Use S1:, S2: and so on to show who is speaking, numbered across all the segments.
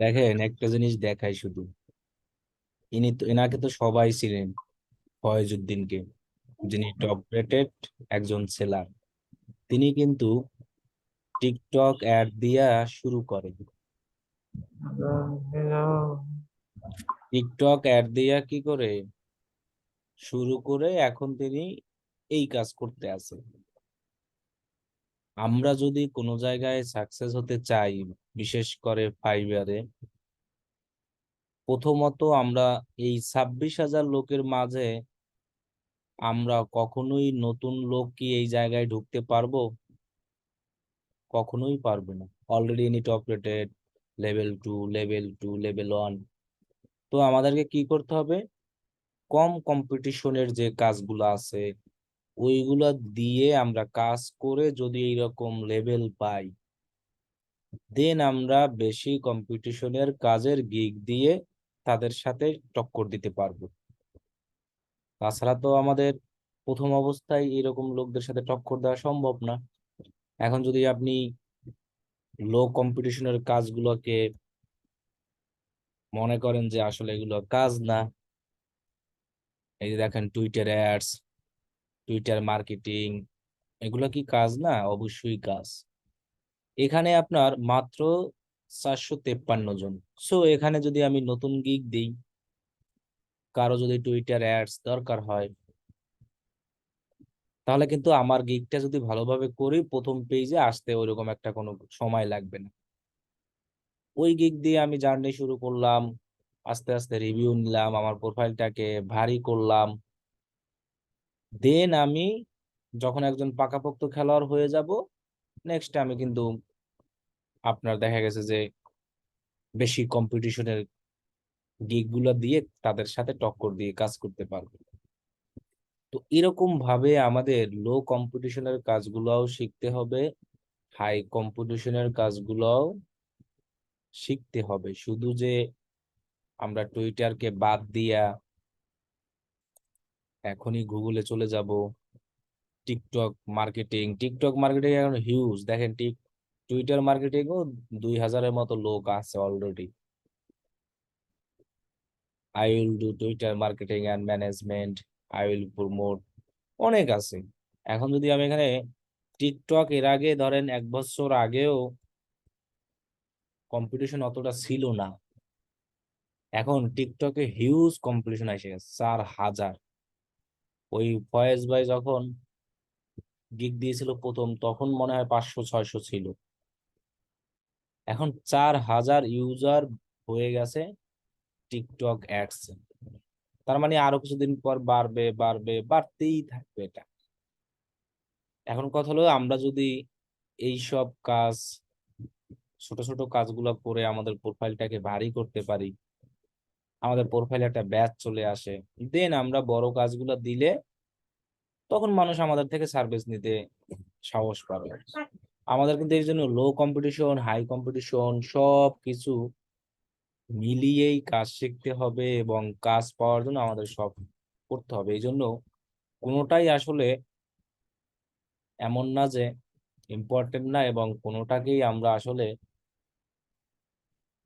S1: দেখেন একটা জিনিস দেখাই শুধু, এনাকে তো সবাই ছিলেন, ফয়েজউদ্দিনকে, যিনি টপ রেটেড একজন সেলার। তিনি কিন্তু টিকটক অ্যাড দিয়া শুরু করেন। টিকটক অ্যাড দিয়া কি করে শুরু করে এখন তিনি এই কাজ করতে আছে। আমরা যদি কোনো জায়গায় সাকসেস হতে চাই, বিশেষ করে ফাইবারে, প্রথমত আমরা এই 26,000 লোকের মাঝে আমরা কখনোই নতুন লোক কি এই জায়গায় ঢুকতে পারবো? কখনোই পারবো না। অলরেডি ইনি top rated, level 2, level 2, level 1। তো আমাদেরকে কি করতে হবে? কম কম্পিটিশনের যে কাজগুলো আছে ওইগুলা দিয়ে আমরা কাজ করে যদি এইরকম লেভেল পাই, দেন আমরা বেশি কম্পিটিশনের কাজের গিগ দিয়ে তাদের সাথে টক্কর দিতে পারবো। তাছাড়া তো আমাদের প্রথম অবস্থায় এরকম লোকদের সাথে টক্কর দেওয়া সম্ভব না। এখন যদি আপনি লো কম্পিটিশনের কাজগুলোকে মনে করেন যে আসলে এগুলো কাজ না, এই যে দেখেন টুইটার অ্যাডস, টুইটার মার্কেটিং, এগুলো কি কাজ না? অবশ্যই কাজ। এখানে আপনার মাত্র 453 জন। সো এখানে যদি আমি নতুন গিগ দিই, কারো যদি টুইটার অ্যাডস দরকার হয়, তাহলে কিন্তু আমার গিগটা যদি ভালোভাবে করি প্রথম পেজে আসতে ওইরকম একটা কোনো সময় লাগবে না। ওই গিগ দিয়ে আমি জার্নি শুরু করলাম, আস্তে আস্তে রিভিউ নিলাম, আমার প্রোফাইলটাকে ভারী করলাম। দেন আমি যখন একজন পাকাপোক্ত খেলোয়াড় হয়ে যাব, নেক্সট আমি কিন্তু আপনার দেখা গেছে যে বেশি কম্পিটিশনের গিগ গুলা দিয়ে তাদের সাথে টক্কর দিয়ে কাজ করতে পারবো। তো এরকম ভাবে আমাদের লো কম্পিটিশনের কাজগুলোও শিখতে হবে, হাই কম্পিটিশনের কাজগুলোও শিখতে হবে। শুধু যে আমরা টুইটারকে বাদ দিয়া এখনই গুগলে চলে যাব, টিকটক মার্কেটিং এখন হিউজ। দেখেন টুইটার মার্কেটিংও 2,000-এর মতো লোক আছে already. I will do Twitter marketing and management, I will promote, অনেক আছে। এখন যদি আমি এখানে টিকটক, এর আগে ধরেন 1 বছর আগেও কম্পিটিশন অতটা ছিল না। এখন টিকটকে হিউজ কম্পিটিশন এসে গেছে, 4,000। ওই ফয়েজ ভাই যখন গিগ দিয়েছিল প্রথম, তখন মনে হয় 500-600 ছিল। এখন 4,000 ইউজার হয়ে গেছে টিকটক অ্যাডস। তার মানে আরো কিছুদিন পর বাড়বে বাড়বে বাড়তেই থাকবে এটা। এখন কথা হলো, আমরা যদি এই সব কাজ, ছোট ছোট কাজগুলো করে আমাদের প্রোফাইলটাকে ভারী করতে পারি, আমাদের প্রোফাইলে একটা ব্যাচ চলে আসে, দেন আমরা বড় কাজগুলো দিলে তখন মানুষ আমাদের থেকে সার্ভিস নিতে সাহস পাবে। আমাদের কিন্তু এই জন্য লো কম্পিটিশন, হাই কম্পিটিশন সব কিছু মিলিয়েই কাজ শিখতে হবে, এবং কাজ পাওয়ার জন্য আমাদের সব করতে হবে। এই জন্য কোনোটাই আসলে এমন না যে ইম্পর্টেন্ট না, এবং কোনোটাকেই আমরা আসলে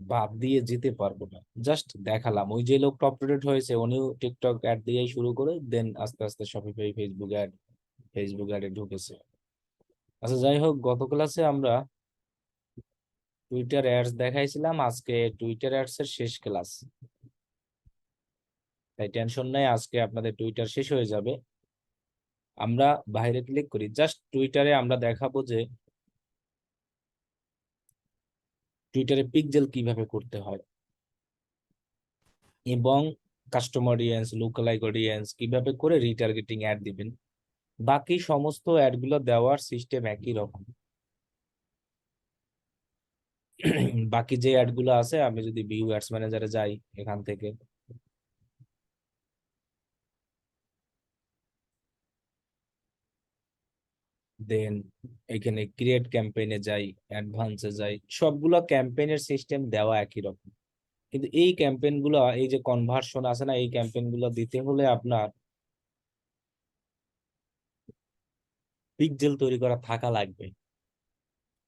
S1: বাদ দিয়ে যেতে পারবো না। জাস্ট দেখালাম, ওই যে লোক টপ রেটেড হয়েছে উনিও টিকটক অ্যাড দিয়েই শুরু করে, দেন আস্তে আস্তে শপিফাই, ফেসবুক অ্যাডে ঢুকেছে। আচ্ছা যাই হোক, গত ক্লাসে আমরা টুইটার অ্যাডস দেখাইছিলাম, আজকে টুইটার অ্যাডস এর শেষ ক্লাস। তাই টেনশন নাই, আজকে আপনাদের টুইটার শেষ হয়ে যাবে। আমরা বাইরে ক্লিক করি, জাস্ট টুইটারে আমরা দেখাবো যে টুইটারে পিক্সেল কিভাবে করতে হয়, এবং কাস্টমার অডিয়েন্স, লোকালাইক অডিয়েন্স কিভাবে করে রিটার্গেটিং অ্যাড দিবেন। বাকি সমস্ত অ্যাড গুলো দেওয়ার সিস্টেম একই রকম। বাকি যে অ্যাড গুলো আছে, আমি যদি ভিউ অ্যাডস ম্যানেজারে যাই এখান থেকে, দেন এখানে ক্রিয়েট ক্যাম্পেইনে যাই, অ্যাডভান্সে যাই, সবগুলো ক্যাম্পেইনের সিস্টেম দেওয়া একই রকম। কিন্তু এই ক্যাম্পেইন গুলো, এই যে কনভার্সন আছে না, এই ক্যাম্পেইন গুলো দিতে হলে আপনার পিক্সেল তৈরি করা থাকা লাগবে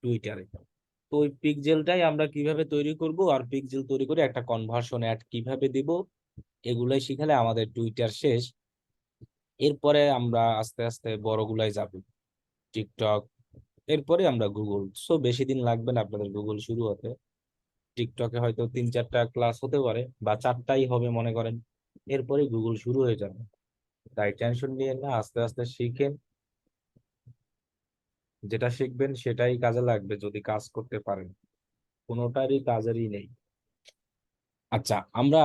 S1: টুইটারে। তো ওই পিকজেলটাই আমরা কিভাবে তৈরি করব, আর পিকজেল তৈরি করে একটা কনভার্সন অ্যাড কিভাবে দিব, এগুলাই শিখালে আমাদের টুইটার শেষ। এরপরে আমরা আস্তে আস্তে বড়গুলাই যাব, টিকটক, এরপরে আমরা গুগল। সো বেশি দিন লাগবে না আপনাদের গুগল শুরু হতে। টিকটকে হয়তো 3-4টা ক্লাস হতে পারে, বা 4টাই হবে মনে করেন, এরপরে গুগল শুরু হয়ে যাবে। তাই টেনশন নিয়ে না, আস্তে আস্তে শিখেন। যেটা শিখবেন সেটাই কাজে লাগবে যদি কাজ করতে পারেন, কোনোটারই কাজেরই নেই। আচ্ছা, আমরা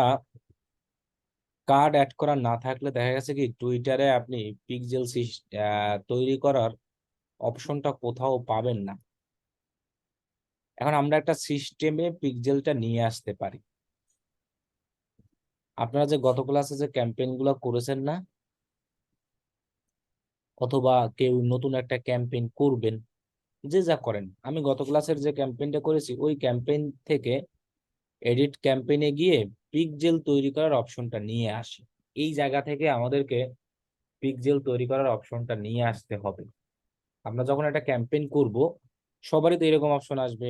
S1: কার্ড অ্যাড করা না থাকলে দেখা গেছে কি টুইটারে আপনি পিক্সেল তৈরি করার অপশনটা কোথাও পাবেন না। এখন আমরা একটা সিস্টেমে পিক্সেলটা নিয়ে আসতে পারি। আপনারা যে গত ক্লাসে যে ক্যাম্পেইন গুলো করেছেন না, অথবা কেউ নতুন একটা ক্যাম্পেইন করবেন, যে যা করেন, আমি গত ক্লাসের যে ক্যাম্পেইনটা করেছি ওই ক্যাম্পেইন থেকে এডিট ক্যাম্পেইনে গিয়ে পিক্সেল তৈরি করার অপশনটা নিয়ে আসি। এই জায়গা থেকে আমাদেরকে পিক্সেল তৈরি করার অপশনটা নিয়ে আসতে হবে। আমরা যখন একটা ক্যাম্পেইন করব, সবারই তো এরকম অপশন আসবে,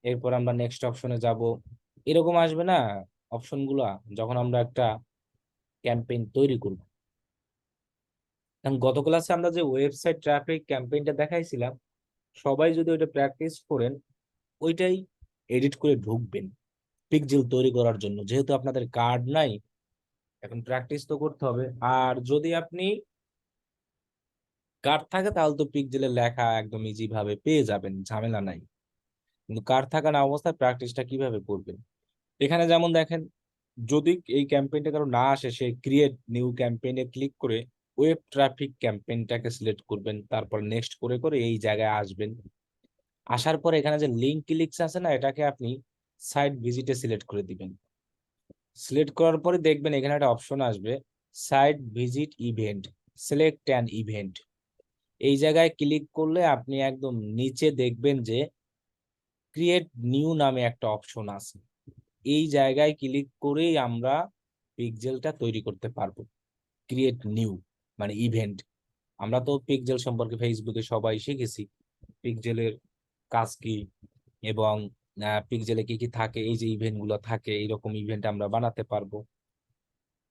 S1: এরপর আমরা নেক্সট অপশনে যাব, এরকম আসবে না অপশন গুলা যখন আমরা একটা ক্যাম্পেইন তৈরি করব। কারণ গত ক্লাসে আমরা যে ওয়েবসাইট ট্রাফিক ক্যাম্পেইনটা দেখাইছিলাম, সবাই যদি ওইটা প্র্যাকটিস করেন, ওইটাই এডিট করে ঢুকবেন পিক্সেল তৈরি করার জন্য। যেহেতু আপনাদের কার্ড নাই, এখন প্র্যাকটিস তো করতে হবে। আর যদি আপনি কার্ড থাকে তাহলে তো পিক্সেলের লেখা একদম ইজি ভাবে পেয়ে যাবেন, ঝামেলা নাই। কিন্তু কার্ড থাকা না অবস্থায় প্র্যাকটিসটা কিভাবে করবেন? এখানে যেমন দেখেন, যদি এই ক্যাম্পেইনটা কারো না আসে, সে ক্রিয়েট নিউ ক্যাম্পেইনে ক্লিক করে ওয়েব ট্রাফিক ক্যাম্পেইনটাকে সিলেক্ট করবেন, তারপর নেক্সট করে করে এই জায়গায় আসবেন। আসার পরে এখানে যে লিঙ্ক ক্লিকস আছে না, এটাকে আপনি সাইট ভিজিটে সিলেক্ট করে দিবেন। সিলেক্ট করার পরে দেখবেন এখানে একটা অপশন আসবে, site visit event, select an event. এই জায়গায় ক্লিক করলে আপনি একদম নিচে দেখবেন যে ক্রিয়েট নিউ নামে একটা অপশন আছে। এই জায়গায় ক্লিক করেই আমরা পিক্সেলটা তৈরি করতে পারবো। ক্রিয়েট নিউ মানে ইভেন্ট। আমরা তো পিক্সেল সম্পর্কে ফেসবুকে সবাই শিখেছি, পিক্সেলের কাজ কি, এবং পিক্সেলে কি কি থাকে, এই যে ইভেন্ট গুলো থাকে, এইরকম ইভেন্ট আমরা বানাতে পারবো।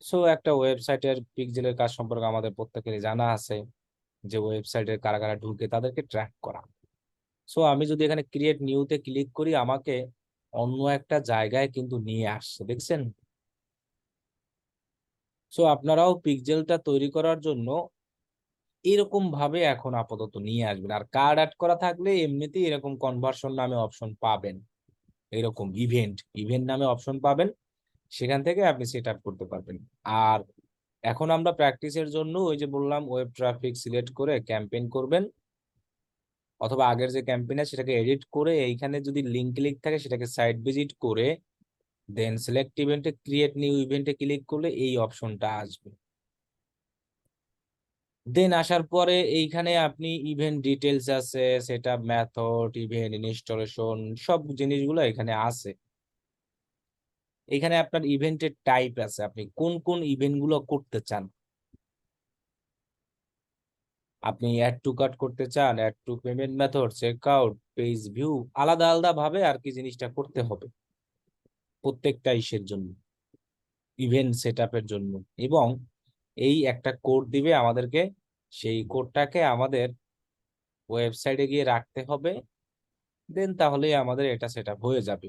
S1: সো একটা ওয়েবসাইটের পিক্সেলের কাজ সম্পর্কে আমাদের প্রত্যেকেরই জানা আছে, যে ওয়েবসাইটের কারা কারা ঢুকে তাদেরকে ট্র্যাক করা। সো আমি যদি এখানে ক্রিয়েট নিউতে ক্লিক করি, আমাকে অন্য একটা জায়গায় কিন্তু নিয়ে আসছে, দেখছেন? সো আপনারাও পিক্সেলটা তৈরি করার জন্য এরকম ভাবে এখন আপাতত নিয়ে আসবেন। আর কার্ড অ্যাড করা থাকলে এমনিতেই এরকম কনভার্সন নামে অপশন পাবেন, এরকম ইভেন্ট ইভেন্ট নামে অপশন পাবেন, সেখান থেকে আপনি সেট আপ করতে পারবেন। আর এখন আমরা প্র্যাকটিসের জন্য ওই যে বললাম, ওয়েব ট্রাফিক সিলেক্ট করে ক্যাম্পেইন করবেন, অথবা আগের যে ক্যাম্পেইন আছে সেটাকে এডিট করে এইখানে যদি লিঙ্ক ক্লিক থাকে সেটাকে সাইট ভিজিট করে দেন সিলেক্ট ইভেন্টে ক্রিয়েট নিউ ইভেন্টে ক্লিক করলে এই অপশনটা আসবে। দেন আসার পরে এইখানে আপনি ইভেন্ট ডিটেলস আছে, সেটআপ মেথড, ইভেন্ট ইনস্টলেশন, সব জিনিসগুলো এখানে আছে। এখানে আপনার ইভেন্টের টাইপ আছে, আপনি কোন কোন ইভেন্ট গুলো করতে চান। আপনি অ্যাড টু কার্ট করতে চান, add to payment method, checkout, page view, আলাদা আলাদা ভাবে আর কি জিনিসটা করতে হবে প্রত্যেকটা ইসের জন্য, ইভেন্ট সেটআপের জন্য। এবং এই একটা কোড দিবে আমাদেরকে, সেই কোডটাকে আমাদের ওয়েবসাইটে গিয়ে রাখতে হবে। দেন তাহলেই আমাদের এটা সেটআপ হয়ে যাবে।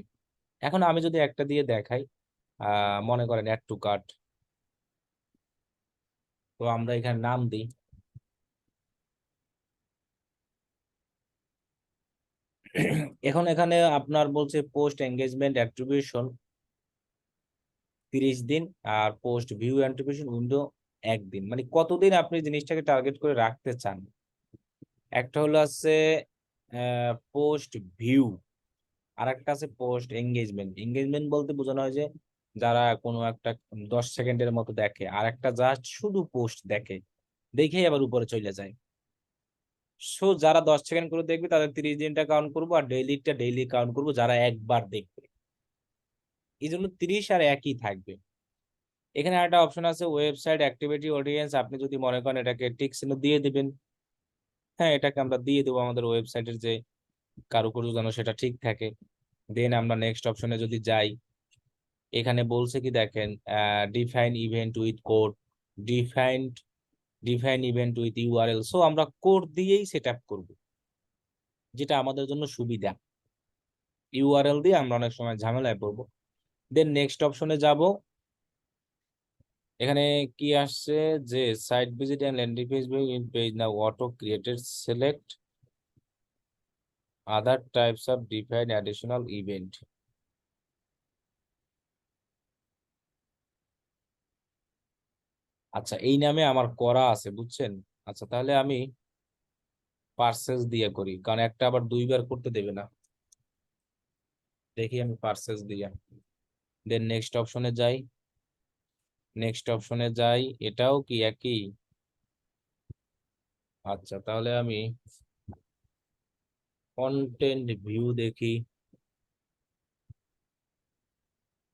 S1: এখন আমি যদি একটা দিয়ে দেখাই, মনে করেন অ্যাড টু কার্ট, তো আমরা এখানে নাম দিই। এখন এখানে আপনার বলছে পোস্ট এঙ্গেজমেন্ট অ্যাট্রিবিউশন 30 দিন, আর পোস্ট ভিউ অ্যাট্রিবিউশন উইন্ডো 1 দিন। মানে কতদিন আপনি জিনিসটাকে টার্গেট করে রাখতে চান। একটা হলো আছে পোস্ট ভিউ, আর একটা আছে পোস্ট এঙ্গেজমেন্ট। এঙ্গেজমেন্ট বলতে বোঝানো হয় যে যারা কোনো একটা 10 সেকেন্ডের মতো দেখে, আর একটা জাস্ট শুধু পোস্ট দেখে, দেখেই আবার উপরে চলে যায়। সো যারা 10 সেকেন্ড করে দেখবে তাদের 30 দিনটা কাউন্ট করবো, আর ডেইলিটা ডেইলি কাউন্ট করবো যারা একবার দেখবে। এই জন্য 30 আর একই থাকবে। এখানে একটা অপশন আছে ওয়েবসাইট অ্যাক্টিভিটি অডিয়েন্স, আপনি যদি মনে করেন এটাকে টিক চিহ্ন দিয়ে দিবেন। হ্যাঁ, এটাকে আমরা দিয়ে দেবো আমাদের ওয়েবসাইটের যে কারুকার্য যেন সেটা ঠিক থাকে। দেন আমরা নেক্সট অপশনে যদি যাই, এখানে বলছে কি দেখেন, define event with code, defined define event with URL. So আমরা কোড দিয়েই সেট আপ করবো, যেটা আমাদের জন্য সুবিধা। ইউআরএল দিয়ে আমরা অনেক সময় ঝামেলায় পড়বো। দেন নেক্সট অপশনে যাব, এখানে কি আসছে যে site visit and landing page in page now auto created, select other types of define additional event. আচ্ছা, এই নামে আমার করা আছে, বুঝছেন? আচ্ছা, তাহলে আমি পার্সেস দিয়ে করি, কারণ একটা আবার দুইবার করতে দেবে না। দেখি আমি পার্সেস দিয়ে। দেন নেক্সট অপশনে যাই, নেক্সট অপশনে যাই, এটাও কি একই? আচ্ছা, তাহলে আমি কন্টেন্ট ভিউ দেখি,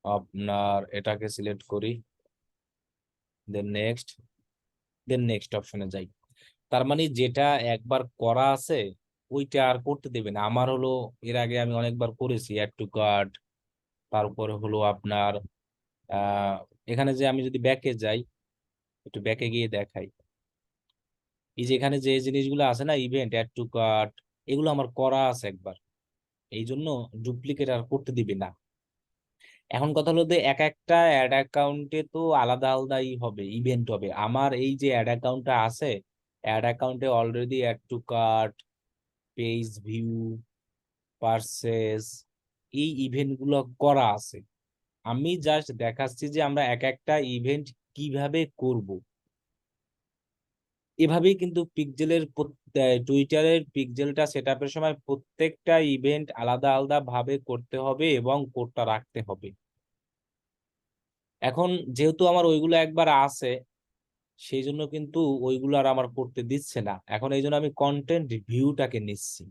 S1: আপনার এটাকে সিলেক্ট করি, দেন নেক্সট, দেন নেক্সট অপশনে যাই। তার মানে যেটা একবার করা আছে ওইটা আর করতে দেবে না। আমার হলো এর আগে আমি অনেকবার করেছি অ্যাড টু কার্ট, তারপরে হলো আপনার আহ এখানে যে আমি যদি ব্যাকে যাই, একটু ব্যাকে গিয়ে দেখাই, এই যে এখানে যে জিনিসগুলো আছে না, ইভেন্ট, অ্যাড টু কার্ট, এগুলো আমার করা আছে একবার, এই জন্য ডুপ্লিকেট আর করতে দিবে না। এখন কথা হলো যে এক একটা অ্যাড অ্যাকাউন্টে তো আলাদা আলাদাই হবে, ইভেন্ট হবে। আমার এই যে অ্যাড অ্যাকাউন্টটা আছে, অ্যাড অ্যাকাউন্টে already add to cart, page view, purchase, এই ইভেন্ট গুলো করা আছে। আমি জাস্ট দেখাচ্ছি যে আমরা এক একটা ইভেন্ট কিভাবে করব। এভাবেই কিন্তু পিক্সেলের, টুইটারের পিক্সেলটা সেট আপের সময় প্রত্যেকটা ইভেন্ট আলাদা আলাদা ভাবে করতে হবে এবং কোডটা রাখতে হবে। এখন যেহেতু আমার ওইগুলো একবার আছে, সেই জন্য কিন্তু ওইগুলো আর আমার করতে দিচ্ছে না। এখন এই জন্য আমি কন্টেন্ট ভিউটাকে নিচ্ছি।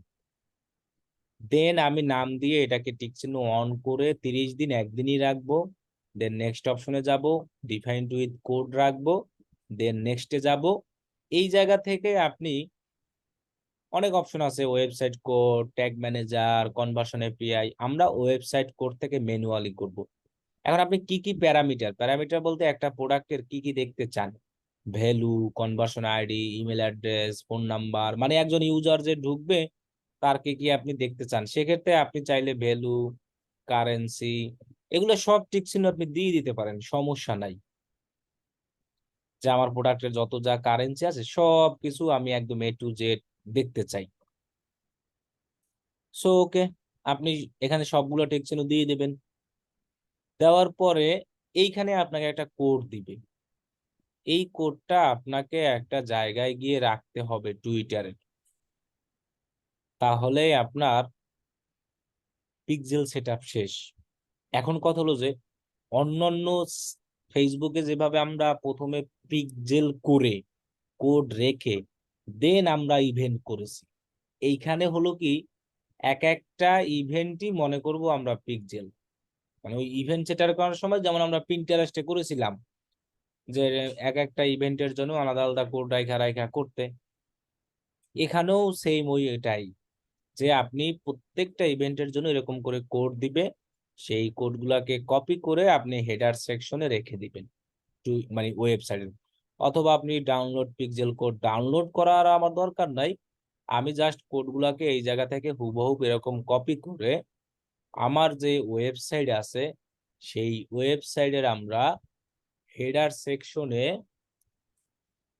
S1: দেন আমি নাম দিয়ে এটাকে টিক চিহ্ন অন করে 30 দিন, একদিনই রাখবো। দেন নেক্সট অপশনে যাব, ডিফাইন্ড উইথ কোড রাখবো। দেন নেক্সটে যাব। এই জায়গা থেকে আপনি অনেক অপশন আছে, website code, tag manager, conversion API. আমরা ওয়েবসাইট কোড থেকে ম্যানুয়ালি করব। এখন আপনি কি কি প্যারামিটার, প্যারামিটার বলতে একটা প্রোডাক্টের কি কি দেখতে চান, value, conversion ID, email address, phone number, মানে একজন ইউজার যে ঢুকবে তার কি কি আপনি দেখতে চান, সেক্ষেত্রে আপনি চাইলে ভ্যালু, কারেন্সি, এগুলো সব টিক চিহ্ন আপনি দিয়ে দিতে পারেন, সমস্যা নাই। যে আমার প্রোডাক্টের যত যা কারেন্সি আছে সব কিছু আমি একদম এ টু জেড দেখতে চাই। সো ওকে, আপনি এখানে সবগুলো টিক চিহ্ন দিয়ে দিবেন। দেওয়ার পরে এইখানে আপনাকে একটা কোড দিবে। এই কোডটা আপনাকে একটা জায়গায় গিয়ে রাখতে হবে টুইটারে, তাহলে আপনার পিক্সেল সেটআপ শেষ। এখন কথা হলো যে অন্যান্য ফেসবুকে যেভাবে আমরা প্রথমে পিক্সেল করে কোড রেখে দেন আমরা ইভেন্ট করেছি, এইখানে হলো কি এক একটা ইভেন্টই মনে করব আমরা পিক্সেল। মানে ওই ইভেন্ট সেটার করার সময় যেমন আমরা পিন্টারেস্টে করেছিলাম, যে এক একটা ইভেন্টের জন্য আলাদা আলাদা কোড রাইখা রাইখা করতে, এখানেও সেম ওই এটাই, যে আপনি প্রত্যেকটা ইভেন্টের জন্য এরকম করে কোড দিবে, সেই কোডগুলাকে কপি করে আপনি হেডার সেকশনে রেখে দিবেন, মানে ওয়েবসাইটে। অথবা আপনি ডাউনলোড পিক্সেল কোড ডাউনলোড করার আমার দরকার নাই, আমি জাস্ট কোডগুলাকে এই জায়গা থেকে হুবহু এরকম কপি করে আমার যে ওয়েবসাইট আছে সেই ওয়েবসাইটের আমরা হেডার সেকশনে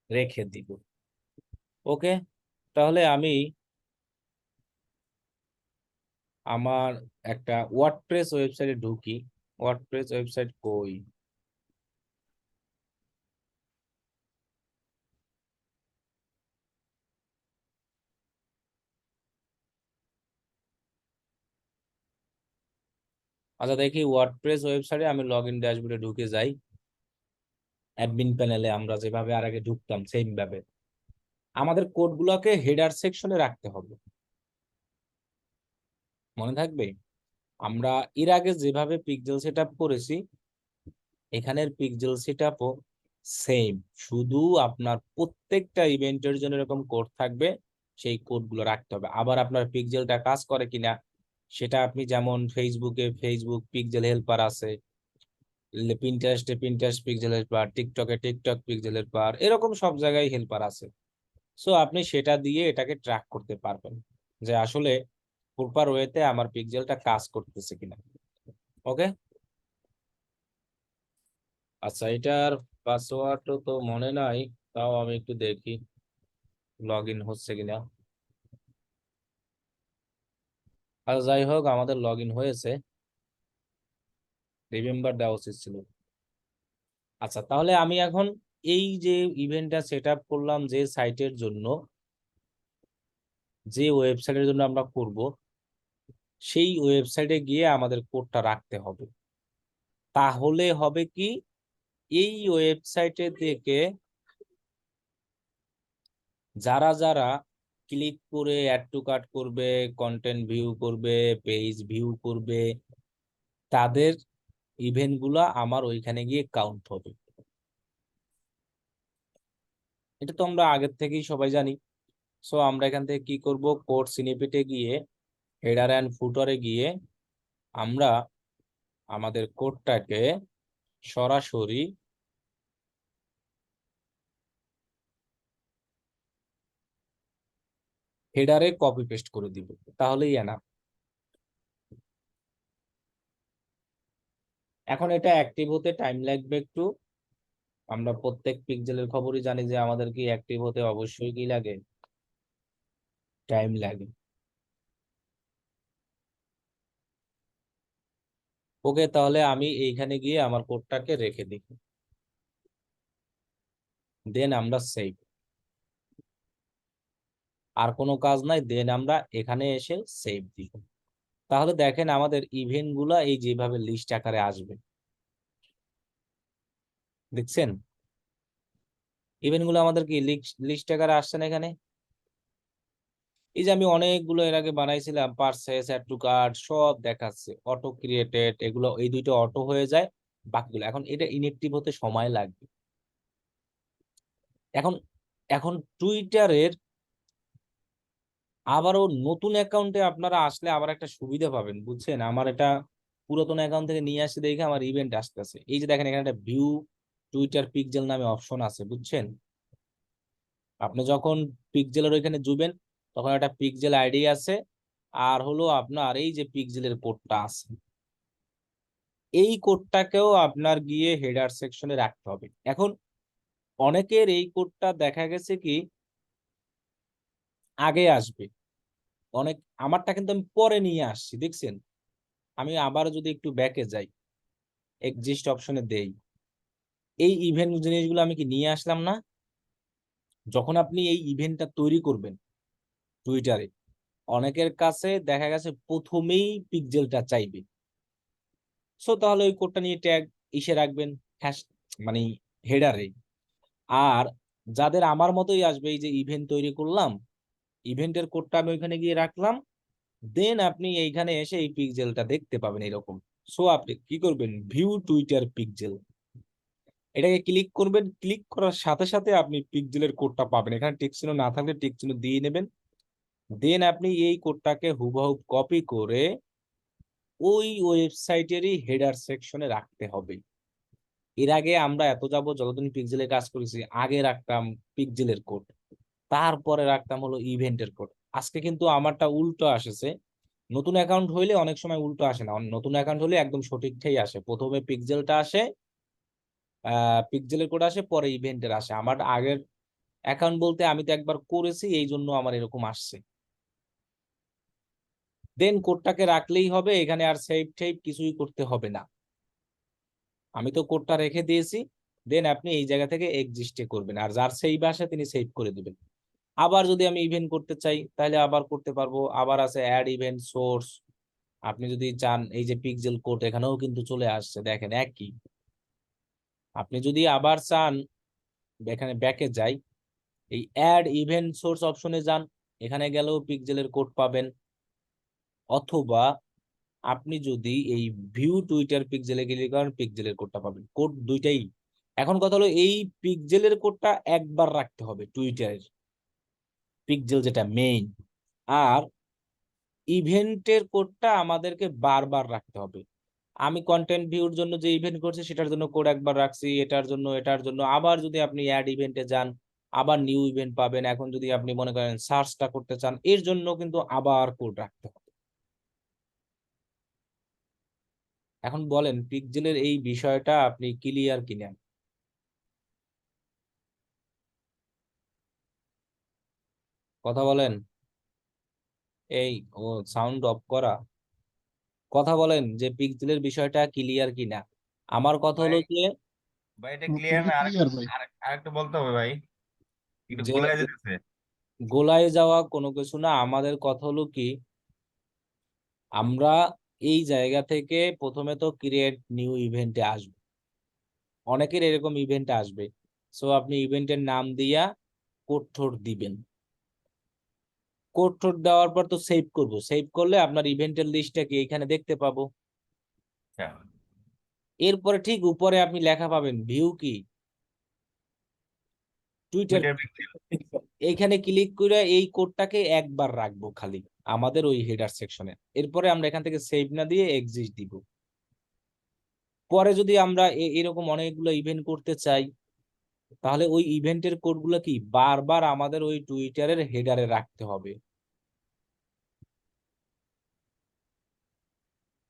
S1: রেখে দিব। ওকে, তাহলে আমি আমার একটা ওয়ার্ডপ্রেস ওয়েবসাইটে ঢুকি। ওয়ার্ডপ্রেস ওয়েবসাইট কই? আচ্ছা, দেখি ওয়ার্ডপ্রেস ওয়েবসাইটে আমি লগ ইন ড্যাশবোর্ডে ঢুকে যাই। অ্যাডমিন প্যানেলে আমরা যেভাবে আর আগে ঢুকতাম সেম ভাবে আমাদের কোডগুলোকে হেডার সেকশনে রাখতে হবে, মনে থাকবে। আমরা এর আগে যেভাবে পিক্সেল সেটআপ করেছি এখানের পিক্সেল সেটআপও সেম, শুধু আপনার প্রত্যেকটা ইভেন্টের জন্য এরকম কোড থাকবে। সেই কোডগুলো রাখতে হবে। আবার আপনার পিক্সেলটা কাজ করে কিনা সেটা আপনি যেমন ফেসবুকে ফেসবুক পিক্সেল হেল্পার আছে, পিন্টারেস্টে পিন্টারেস্ট পিক্সেল হেল্পার, টিকটকে টিকটক পিক্সেল হেল্পার, এরকম সব জায়গায় হেল্পার আছে। সো আপনি সেটা দিয়ে এটাকে ট্র্যাক করতে পারবেন যে আসলে প্রপার ওয়েতে আমার পিক্সেলটা কাজ করতেছে কিনা। ওকে, আচ্ছা এটার পাসওয়ার্ড তো মনে নাই, তাও আমি একটু দেখি লগ ইন হচ্ছে কিনা। আর যাই হোক আমাদের লগ ইন হয়েছে, রিমেম্বার দেওয়া উচিত ছিল। আচ্ছা তাহলে আমি এখন এই যে ইভেন্টটা সেট আপ করলাম যে সাইটের জন্য, যে ওয়েবসাইটের জন্য আমরা করব, সেই ওয়েবসাইটে গিয়ে আমাদের কোডটা রাখতে হবে। তাহলে হবে কি, এই ওয়েবসাইটে থেকে যারা যারা ক্লিক করে অ্যাড টু কার্ট করবে, কন্টেন্ট ভিউ করবে, পেজ ভিউ করবে, তাদের ইভেন্ট গুলা আমার ওইখানে গিয়ে কাউন্ট হবে। এটা তো আমরা আগের থেকেই সবাই জানি। সো আমরা এখান থেকে কি করব, কোড স্নিপেটে গিয়ে হেডার অ্যান্ড ফুটারে গিয়ে আমরা আমাদের কোডটাকে সরাসরি হেডারে কপি পেস্ট করে দিব, তাহলেই এনাফ। এখন এটা অ্যাক্টিভ হতে টাইম লাগবে একটু। আমরা প্রত্যেক পিক্সেলের খবরই জানি যে আমাদের কি অ্যাক্টিভ হতে অবশ্যই কি লাগে, টাইম লাগে। ওকে, তাহলে আমি এইখানে গিয়ে আমার কোডটাকে রেখে দিই, দেন আমরা সেভ। আর কোনো কাজ নাই, দেন আমরা এখানে এসে সেভ দিব। তাহলে দেখেন আমাদের ইভেন্ট গুলা এই যেভাবে লিস্ট আকারে আসবে, দেখছেন ইভেন্ট গুলো আমাদের কি লিস্ট আকারে আসছে না এখানে। এই যে আমি অনেকগুলো এর আগে বানাইছিলাম, পারচেজ, অ্যাড টু কার্ট, সব দেখাচ্ছে অটো ক্রিয়েটেড, এগুলো এই দুইটা অটো হয়ে যায়, বাকিগুলো এখন এটা ইনএক্টিভ হতে সময় লাগবে। এখন এখন টুইটারের আবারও নতুন অ্যাকাউন্টে আপনারা আসলে আবার একটা সুবিধা পাবেন, বুঝছেন। আমার এটা পুরাতন অ্যাকাউন্ট থেকে নিয়ে আসি দেখে আমার ইভেন্ট আসতেছে। এই যে দেখেন এখানে একটা ভিউ টুইটার পিক্সেল নামে অপশন আছে, বুঝছেন। আপনি যখন পিক্সেলের ওইখানে জুবেন তখন একটা পিক্সেল আইডি আছে, আর হলো আপনার এই যে পিক্সেলের কোডটা আছে, এই কোডটাকেও আপনার গিয়ে হেডার সেকশনে রাখতে হবে। এখন অনেকের এই কোডটা দেখা গেছে কি আগে আসবে, অনেক আমারটা কিন্তু আমি পরে নিয়ে আসছি, দেখছেন। আমি আবার যদি একটু ব্যাকে যাই, এক্সিস্ট অপশনে দেই, এই ইভেন্ট জিনিসগুলো আমি কি নিয়ে আসলাম না। যখন আপনি এই ইভেন্টটা তৈরি করবেন টুইটারে, অনেকের কাছে দেখা গেছে প্রথমেই পিক্সেলটা চাইবে। সো তাহলে ওই কোডটা নিয়ে ট্যাগ ইসে রাখবেন, হ্যাশ মানে হেডারে। আর যাদের আমার মতোই আসবে, এই যে ইভেন্ট তৈরি করলাম, ইভেন্টের কোডটা আমি ওইখানে গিয়ে রাখলাম, দেন আপনি এইখানে এসে এই পিক্সেলটা দেখতে পাবেন এরকম। সো আপনি কি করবেন, ভিউ টুইটার পিক্সেল, এটাকে ক্লিক করবেন, ক্লিক করার সাথে সাথে আপনি পিক্সেলের কোডটা পাবেন। এখানে টিক চিহ্ন না থাকলে টিক চিহ্ন দিয়ে নেবেন, দেন আপনি এই কোডটাকে হুবহু কপি করে ওই ওয়েবসাইটেরই হেডার সেকশনে রাখতে হবে। এর আগে আমরা এত যাব যতদিন পিক্সেলে কাজ করেছি, আগে রাখতাম পিক্সেলের কোড, তারপরে রাখতাম হলো ইভেন্টের কোড। আজকে কিন্তু আমারটা উল্টো আসেছে। নতুন অ্যাকাউন্ট হইলে অনেক সময় উল্টো আসে না, নতুন অ্যাকাউন্ট হলে একদম সঠিকটাই আসে, প্রথমে পিক্সেলটা আসে, পিক্সেলের কোড আসে, পরে ইভেন্টের আসে। আমার আগের অ্যাকাউন্ট বলতে আমি তো একবার করেছি, এই জন্য আমার এরকম আসছে। দেন কোডটাকে রাখলেই হবে, এখানে আর সেভ টেভ কিছুই করতে হবে না। আমি তো কোডটা রেখে দিয়েছি, দেন আপনি এই জায়গা থেকে এক্সিস্টে করবেন, আর যার সেভ আসে তিনি সেভ করে দিবেন। আবার যদি আমি ইভেন্ট করতে চাই তাহলে আবার করতে পারবো। আবার আছে অ্যাড ইভেন্ট সোর্স, আপনি যদি চান এই যে পিক্সেল কোড এখানেও কিন্তু চলে আসছে, দেখেন একই। আপনি যদি আবার চান, এখানে ব্যাকে যাই, এই অ্যাড ইভেন্ট সোর্স অপশনে যান, এখানে গেলেও পিক্সেলের কোড পাবেন। অথবা আপনি যদি এই ভিউ টুইটার পিক্সেলে ক্লিক করেন, পিক্সেলের কোডটা পাবেন, কোড দুইটাই। এখন কথা হলো এই পিক্সেলের কোডটা একবার রাখতে হবে টুইটারের, পিক্সেল যেটা মেইন। আর ইভেন্টের কোডটা আমাদেরকে বারবার রাখতে হবে। আমি কন্টেন্ট ভিউর জন্য যে ইভেন্ট করছি সেটার জন্য কোড একবার রাখছি, এটার জন্য আবার যদি আপনি অ্যাড ইভেন্টে যান আবার নিউ ইভেন্ট পাবেন। এখন যদি আপনি মনে করেন সার্চটা করতে চান এর জন্য কিন্তু আবার কোড রাখতে হবে। এখন বলেন পিক্সেলের এই বিষয়টা আপনি ক্লিয়ার কিনা? কথা বলেন। এই ও সাউন্ড অফ করা। কথা বলেন যে পিক্সেলের বিষয়টা ক্লিয়ার কিনা। আমার কথা
S2: ভাই
S1: হলো যে
S2: ভাই এটা ক্লিয়ার
S3: পুরোপুরি
S2: না,
S3: ক্লিয়ার ভাই।
S2: আরেকটু বলতে হবে ভাই, একটু
S1: যে
S2: গোলায় যেতেছে।
S1: গোলায় যাওয়া কোনো কিছু না। আমাদের কথা হলো কি, আমরা এই জায়গা থেকে প্রথমে তো ক্রিয়েট নিউ ইভেন্টে আসবো। অনেকের এরকম ইভেন্ট আসবে। সো আপনি ইভেন্টের নাম দিয়া কোড ঠোড দিবেন। কোড ঠোড দেওয়ার পর তো সেভ করব, সেভ করলে আপনার ইভেন্টের লিস্টটা কি এখানে দেখতে পাবো।
S2: আচ্ছা,
S1: এরপরে ঠিক উপরে আপনি লেখা পাবেন ভিউ কি, টুইটার।
S2: Twitter pixel.
S1: এইখানে ক্লিক করে এই কোডটাকে একবার রাখবো খালি আমাদের ওই হেডার সেকশনে। এরপরে আমরা এখান থেকে সেভ না দিয়ে এক্সিট দিব। পরে যদি আমরা এরকম অনেকগুলো ইভেন্ট করতে চাই তাহলে ওই ইভেন্টের কোডগুলো কি বারবার আমাদের ওই টুইটারের হেডারে রাখতে হবে।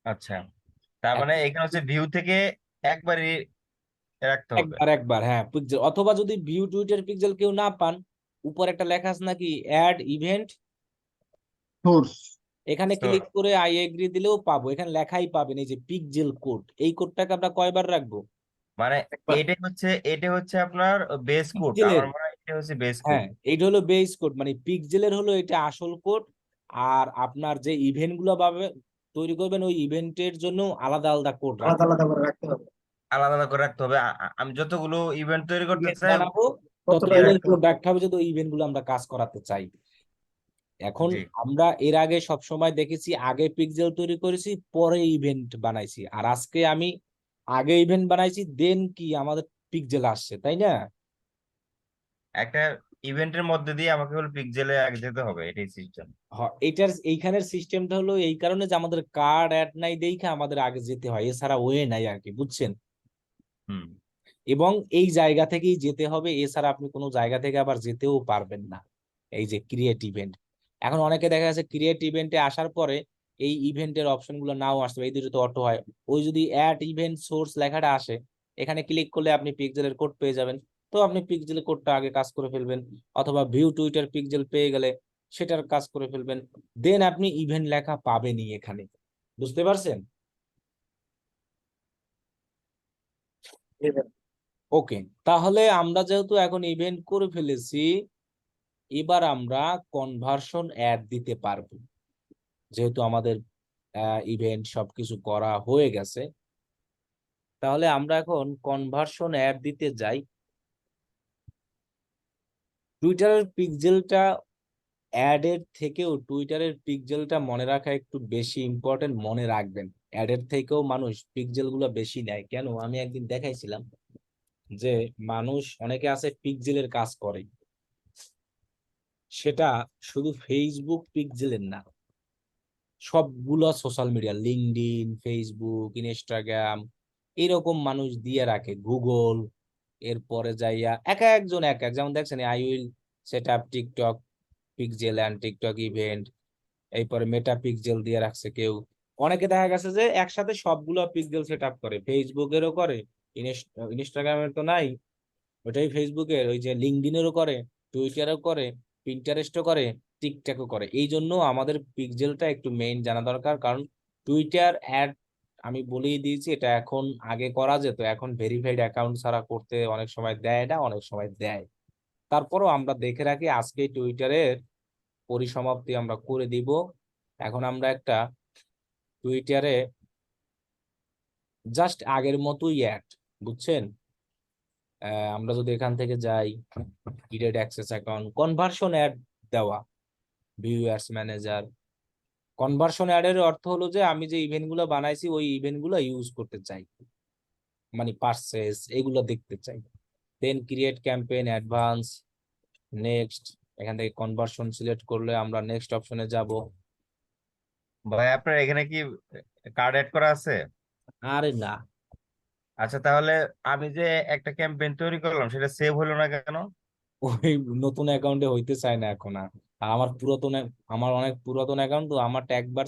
S2: আচ্ছা, তার মানে
S1: এখন
S2: এখানে হচ্ছে ভিউ থেকে একবারই রাখতে হবে।
S1: একবার একবার হ্যাঁ পিক্সেল, অথবা যদি ভিউ টুইটার পিক্সেল কেউ না পান, উপর একটা লেখা আছে নাকি অ্যাড ইভেন্ট,
S3: সোর্স।
S1: এখানে
S2: তো
S1: ক্লিক করে আই এগ্রি দিলেও পাবো। এখানে লেখাই পাবেন এই যে পিক্সেল কোড। এই কোডটাকে আমরা কয়বার রাখবো?
S2: মানে
S1: একবার।
S2: এটা হচ্ছে আপনার বেস কোড,
S1: পিক্সেলের,
S2: আমার মনে হয় এটা হচ্ছে বেস কোড।
S1: হ্যাঁ এইটা হলো বেস কোড, মানে পিক্সেলের হলো এটা আসল কোড। আর আপনার যে ইভেন্ট গুলো পাবে তৈরি করবেন ওই ইভেন্টের জন্য আলাদা আলাদা কোড
S3: আলাদা
S1: রাখবেন।
S3: আলাদা করে রাখতে হবে।
S2: আলাদা আলাদা করে রাখতে হবে। আমি যতগুলো ইভেন্ট তৈরি করতে
S1: ইভেন্ট
S2: চাই
S1: বানাবো
S3: কতটাই
S1: ততগুলো
S3: রাখতে
S1: কোড
S3: হবে।
S1: রাখতে হবে যদি ওই ইভেন্ট গুলো আমরা কাজ করাতে চাই। এখন
S2: জি।
S1: আমরা এর আগে সব সময় দেখেছি আগে পিক্সেল তৈরি করেছি পরে ইভেন্ট বানাইছি, আর আজকে আমি আগে ইভেন্ট বানাইছি দেন কি আমাদের পিক্সেল আসছে, তাই না?
S2: একটা ইভেন্টের মধ্যে দিয়ে আমাকে হলো পিক্সেলে আগে যেতে হবে, এটাই সিস্টেম।
S1: এটার এইখানের সিস্টেমটা হলো এই কারণে যে আমাদের কার্ড অ্যাড নাই দেখে আমাদের আগে যেতে হয়, এছাড়া ওয়ে নাই আর কি, বুঝছেন?
S2: হুম।
S1: এবং এই জায়গা থেকেই যেতে হবে, এছাড়া আপনি কোনো জায়গা থেকে আবার যেতেও পারবেন না। এই যে ক্রিয়েট ইভেন্ট, এখন অনেকে দেখা যাচ্ছে ক্রিয়েট ইভেন্টে আসার পরে এই ইভেন্টের অপশন গুলো নাও আসবে, এই দুটো তো অটো হয়। ওই যদি অ্যাড ইভেন্ট সোর্স লেখাটা আসে এখানে ক্লিক করলে আপনি পিক্সেলের কোড পেয়ে যাবেন। তো আপনি পিক্সেলের কোডটা আগে কাজ করে ফেলবেন, অথবা ভিউ টুইটার পিক্সেল পেয়ে গেলে সেটার কাজ করে ফেলবেন। দেন আপনি ইভেন্ট লেখা পাবেনই এখানে। বুঝতে পারছেন? ওকে, তাহলে আমরা যেহেতু এখন ইভেন্ট করে ফেলেছি, এবার আমরা কনভার্সন অ্যাড দিতে পারবো। যেহেতু আমাদের ইভেন্ট সবকিছু করা হয়ে গেছে, তাহলে আমরা এখন কনভার্সন অ্যাড দিতে যাই। টুইটারের পিক্সেলটা অ্যাডের থেকেও টুইটারের পিক্সেলটা মনে রাখা একটু বেশি ইম্পর্টেন্ট, মনে রাখবেন। অ্যাডের থেকেও মানুষ পিক্সেল গুলো বেশি নেয় কেন, আমি একদিন দেখাইছিলাম যে মানুষ অনেকে আছে পিক্সেলের কাজ করে। সেটা শুধু ফেসবুক পিক্সেলের না, সবগুলো social media, LinkedIn, Facebook, Instagram, এরকম মানুষ দিয়ে রাখে, গুগল। এরপরে যাইয়া এক একজন এক এক, যেমন দেখছেন I will set up TikTok pixel and TikTok event, এরপরে মেটা পিক্সেল দিয়ে রাখছে কেউ। অনেকে দেখা গেছে যে একসাথে সবগুলো পিক্সেল সেট আপ করে, ফেসবুকেরও করে, ইনস্টাগ্রামের তো নাই, ওটাই ফেসবুকের, ওই যে লিঙ্কডইনেরও করে, টুইটারও করে, পিন্টারেস্টও করে, টিকটকও করে। এই জন্য আমাদের পিক্সেলটা একটু মেইন জানা দরকার, কারণ টুইটার অ্যাড আমি বলেই দিয়েছি এটা এখন, আগে করা যেত, এখন ভেরিফাইড অ্যাকাউন্ট ছাড়া করতে অনেক সময় দেয় না, অনেক সময় দেয়। তারপরও আমরা দেখে রাখি আজকে টুইটারের পরিসমাপ্তি আমরা করে দিব। এখন আমরা একটা টুইটারে জাস্ট আগের মতোই অ্যাড, বুঝছেন? আমরা যদি এখান থেকে যাই direct access account, conversion ad দেওয়া, ভিউয়ার্স ম্যানেজার। কনভার্সন অ্যাড এর অর্থ হলো যে আমি যে ইভেন্ট গুলো বানাইছি ওই ইভেন্ট গুলো ইউজ করতে চাই, মানে পারচেস এগুলো দেখতে চাই। দেন ক্রিয়েট ক্যাম্পেইন, অ্যাডভান্স, নেক্সট। এখান থেকে কনভার্সন সিলেক্ট করলে আমরা নেক্সট অপশনে যাব।
S2: ভাই আপনার এখানে কি কার্ড অ্যাড করা আছে?
S1: আরে না,
S2: আচ্ছা, তাহলে আমি যে একটা ক্যাম্পেইন তৈরি করলাম সেটা সেভ হলো না কেন?
S1: ওই নতুন অ্যাকাউন্টে হইতে চায় না এখন আর। আর আমার অনেক পুরাতন অ্যাকাউন্ট, তো আমারটা একবার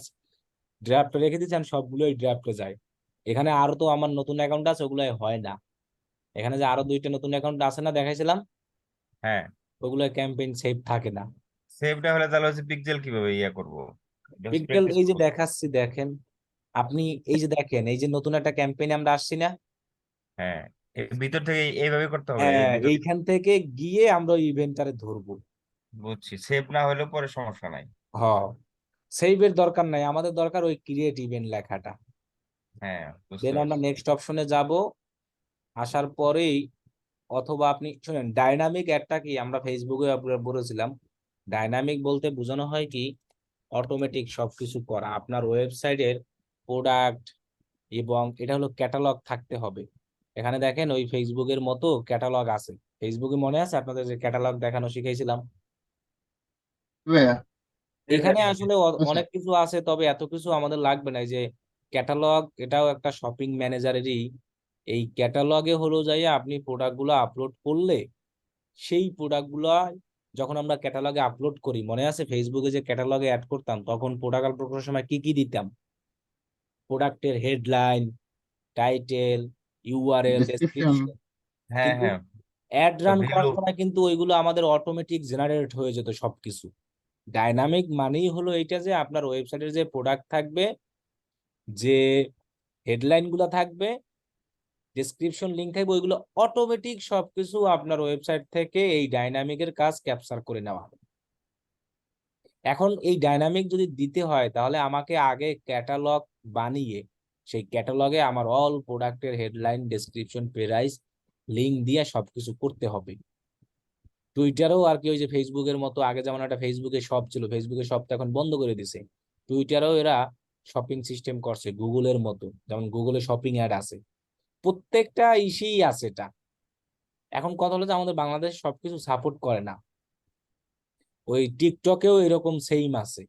S1: ড্রাফটে রেখে দিচ্ছি, আমি সবগুলোই ড্রাফটে যায়। এখানে আরো তো আমার নতুন অ্যাকাউন্ট আছে, ওগুলো হয় না। এখানে যে আরো 2টা নতুন অ্যাকাউন্ট আছে না, দেখাইছিলাম,
S2: হ্যাঁ,
S1: ওগুলো ক্যাম্পেইন সেভ থাকে না।
S2: সেভটা হলে তাহলে হচ্ছে পিক্সেল কিভাবে ইয়া করবো? এটা হচ্ছে
S1: পিক্সেল
S2: প্র্যাকটিস
S1: এই যে
S2: করবো।
S1: দেখাচ্ছি, দেখেন আপনি, এই যে দেখেন, এই যে নতুন একটা ক্যাম্পেইনে আমরা আসছি না।
S2: হ্যাঁ, এর ভিতর থেকে এইভাবে করতে হবে, এর
S1: হ্যাঁ,
S2: ভিতর।
S1: এইখান থেকে গিয়ে আমরা ওই ইভেন্টারে ধরবো।
S2: বুঝছি, সেভ না হলেও পরে সমস্যা নাই।
S1: হ, সেভের দরকার নাই, আমাদের দরকার ওই ক্রিয়েট ইভেন্ট লেখাটা।
S2: হ্যাঁ, বুঝতে
S1: দেন আমরা
S2: পারছি।
S1: নেক্সট অপশনে যাব। আসার পরেই, অথবা আপনি শুনেন, ডাইনামিক একটা কি আমরা ফেসবুকে আপলোড করেছিলাম। ডাইনামিক বলতে বোঝানো হয় কি, অটোমেটিক সবকিছু করা আপনার ওয়েবসাইটের প্রোডাক্ট, এবং এটা হলো ক্যাটালগ থাকতে হবে। এখানে দেখেন ওই ফেসবুকের মতো ক্যাটালগ আছে। ফেসবুকে মনে আছে আপনাদের যে ক্যাটালগ দেখানো শিখাইছিলাম?
S3: ভাইয়া
S1: এখানে আসলে
S3: আচ্ছা
S1: অনেক কিছু আছে, তবে এত কিছু আমাদের লাগবে না। এই যে ক্যাটালগ, এটাও একটা শপিং ম্যানেজারেরই। এই ক্যাটালগে হলো যাইয়া আপনি প্রোডাক্ট গুলো আপলোড করলে, সেই প্রোডাক্ট গুলো যখন আমরা ক্যাটালগে আপলোড করি, মনে আছে ফেসবুকে যে ক্যাটালগে অ্যাড করতাম, তখন প্রোডাক্ট আপলোড করার সময় কি কি দিতাম? প্রোডাক্টের headline, title, URL,
S3: description.
S1: Description.
S2: হ্যাঁ,
S1: কিন্তু
S2: হ্যাঁ।
S1: অ্যাড
S2: তো
S1: রান করার
S2: ভ্যালু।
S1: সময় কিন্তু ওইগুলো আমাদের অটোমেটিক জেনারেট হয়ে যেত সবকিছু। ডাইনামিক মানেই হলো এইটা, যে আপনার ওয়েবসাইটের যে প্রোডাক্ট থাকবে, যে হেডলাইন গুলো থাকবে, ডেসক্রিপশন লিংক থাকবে, ওইগুলো অটোমেটিক সবকিছু আপনার ওয়েবসাইট থেকে এই ডাইনামিকের কাজ ক্যাপচার করে নেওয়া হবে। এখন এই ডাইনামিক যদি দিতে হয়, তাহলে আমাকে আগে ক্যাটালগ বানিয়ে সেই ক্যাটালগে আমার অল প্রোডাক্টের হেডলাইন, ডেসক্রিপশন, প্রাইস, লিংক দিয়ে সবকিছু করতে হবে। টুইটারও আর কি ওই যে ফেসবুকের মতো, আগে যেমন একটা ফেসবুকে শপ ছিল, ফেসবুকের শপ তো এখন বন্ধ করে দিছে। টুইটারও এরা শপিং সিস্টেম করছে গুগলের মতো, যেমন গুগলে শপিং অ্যাড আছে, প্রত্যেকটা ইসেই আছে এটা। এখন কথা হলো যে আমাদের বাংলাদেশ সবকিছু সাপোর্ট করে না। ওই টিকটকেও এরকম সেম আছে,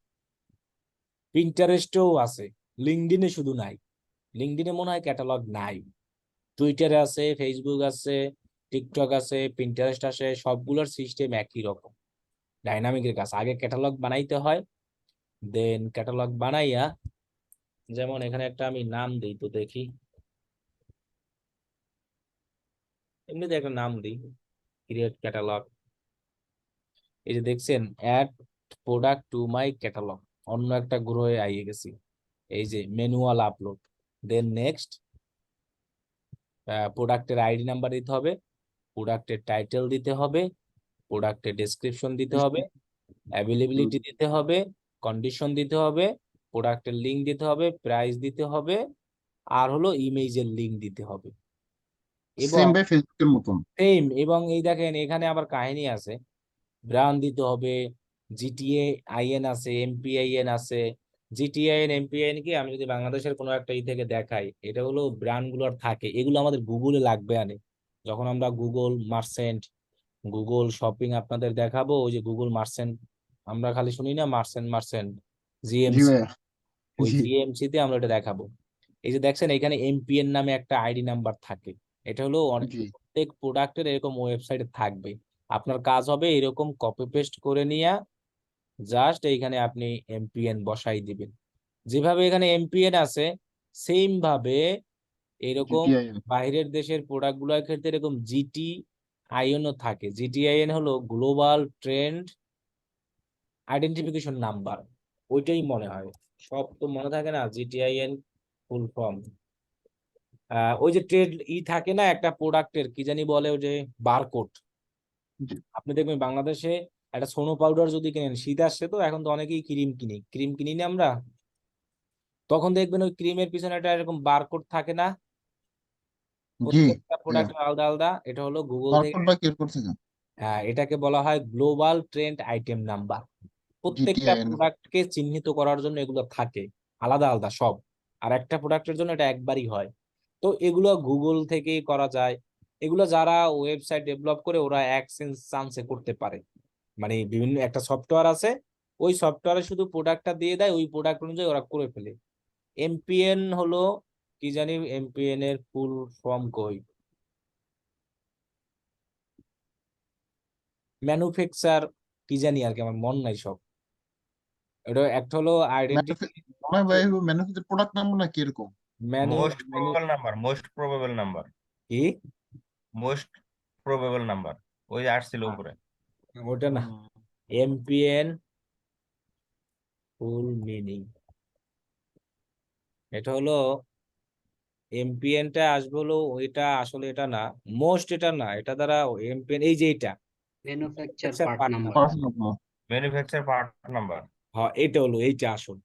S1: পিন্টারেস্টেও আছে, লিঙ্কডইনে শুধু নাই। লিঙ্কডইনে মনে হয় ক্যাটালগ নাই। টুইটারে আছে, ফেসবুক আছে, টিকটক আছে, পিন্টারেস্ট আছে, সবগুলোর সিস্টেম একই রকম। ডাইনামিকের কাজ আগে ক্যাটালগ বানাইতে হয়, দেন ক্যাটালগ বানাইয়া, যেমন এখানে একটা আমি নাম দিই তো দেখি, এমনিতে একটা নাম দিই, ক্রিয়েট ক্যাটালগ। এই যে দেখছেন, add product to my catalogue, অন্য একটা গ্রহে আইয়ে গেছি। এই যে ম্যানুয়াল আপলোড, দেন নেক্সট, প্রোডাক্টের আইডি নাম্বার দিতে হবে, প্রোডাক্টের টাইটেল দিতে হবে, প্রোডাক্টের ডেসক্রিপশন দিতে হবে, অ্যাভেলেবিলিটি দিতে হবে, কন্ডিশন দিতে হবে, প্রোডাক্টের লিঙ্ক দিতে হবে, প্রাইস দিতে হবে, আর হলো ইমেজের লিঙ্ক দিতে হবে। এবং
S3: সেম ভাই ফেসবুকের মতন।
S1: সেম, এবং এই দেখেন এখানে আবার কাহিনী আছে, ব্র্যান্ড দিতে হবে, জিটিএ আইএন আছে, এমপিআইএন আছে। জিটিআইএন, এমপিআইএন কি আমি যদি বাংলাদেশের কোনো একটা ই থেকে দেখাই, এটা হলো ব্র্যান্ড গুলোর থাকে, এগুলো আমাদের গুগলে লাগবে আনে। যখন আমরা গুগল মার্চেন্ট, গুগল শপিং আপনাদের দেখাবো, ওই যে গুগল মার্চেন্ট, আমরা খালি শুনি না মার্চেন্ট মার্চেন্ট,
S3: জি
S1: জিএমসি,
S3: ভাইয়া।
S1: ওই
S3: জি
S1: জিএমসি তে আমরা এটা দেখাবো। এই যে দেখছেন এখানে এমপিএন নামে একটা আইডি নাম্বার থাকে, এটা হলো অনেক,
S3: জি
S1: প্রত্যেক প্রোডাক্টের এরকম ওয়েবসাইটে থাকবে। আপনার কাজ হবে এরকম কপি পেস্ট করে নিয়ে, জাস্ট এইখানে আপনি এমপিএন বসাই দিবেন। যেভাবে এখানে এমপিএন আছে, সেম ভাবে এরকম
S3: জিটিআই।
S1: বাইরের দেশের প্রোডাক্ট গুলোর ক্ষেত্রে এরকম জিটি আইএনও থাকে। জিটিআইএন হলো গ্লোবাল ট্রেন্ড আইডেন্টিফিকেশন নাম্বার, ওইটাই মনে হয়, সব তো মনে থাকে না। জিটিআইএন ফুল ফর্ম, ওই যে ট্রেড থাকে না একটা প্রোডাক্টের, কি জানি বলে, ওই যে বারকোড।
S3: জি
S1: আপনি দেখবেন বাংলাদেশে একটা সোনো পাউডার যদি কিনেন, শীত আসছে তো এখন তো অনেকেই ক্রিম কিনি, ক্রিম কিনি না আমরা, তখন দেখবেন ওই ক্রিমের পিছনে একটা এরকম বারকোড থাকে না,
S3: জি
S1: প্রত্যেকটা
S3: ভাইয়া।
S1: প্রোডাক্ট আলাদা আলাদা। এটা হলো গুগল থেকে,
S3: বারকোডটা কি করছে?
S1: হ্যাঁ, এটাকে বলা হয় গ্লোবাল ট্রেন্ড আইটেম নাম্বার। প্রত্যেকটা
S3: জিটিআই।
S1: প্রোডাক্টকে চিহ্নিত করার জন্য এগুলো থাকে, আলাদা আলাদা সব। আর একটা প্রোডাক্টের জন্য এটা একবারই হয়। তো এগুলো গুগল থেকেই করা যায়। এগুলো যারা ওয়েবসাইট ডেভেলপ করে, ওরা এক চান্সে করতে পারে। মানে বিভিন্ন একটা সফটওয়্যার আছে, ওই সফটওয়্যারে শুধু প্রোডাক্টটা দিয়ে দেয়, ওই প্রোডাক্ট অনুযায়ী ওরা করে ফেলে। এমপিএন হলো কি জানি, এমপিএন এর ফুল ফর্ম কই, ম্যানুফ্যাকচার কি জানি আর কি, আমার মন নাই সব। এটা একটা হলো আইডেন্টিটি,
S3: মনে হয় ভাই ম্যানুফ্যাকচার প্রোডাক্ট নাম নাকি এরকম?
S1: ম্যানু
S2: মোস্ট
S1: ম্যানু
S2: probable number, most probable number,
S1: কি,
S2: মোস্ট প্রবাবল নাম্বার, ওই যে আসছিল উপরে।
S1: ওটা না, এমপিএন ফুল মিনিং, এটা হলো এমপিএনটা আসবে হলো ওইটা, আসলে এটা না, মোস্ট এটা না, এটা দ্বারা এমপিএন এই যে এটা
S4: ম্যানুফ্যাকচার
S1: আচ্ছা,
S4: part
S1: part
S4: number.
S1: number।
S3: Personal নাম।
S2: Manufacture part number.
S1: হ্যাঁ, এটা হলো এইটা আসল।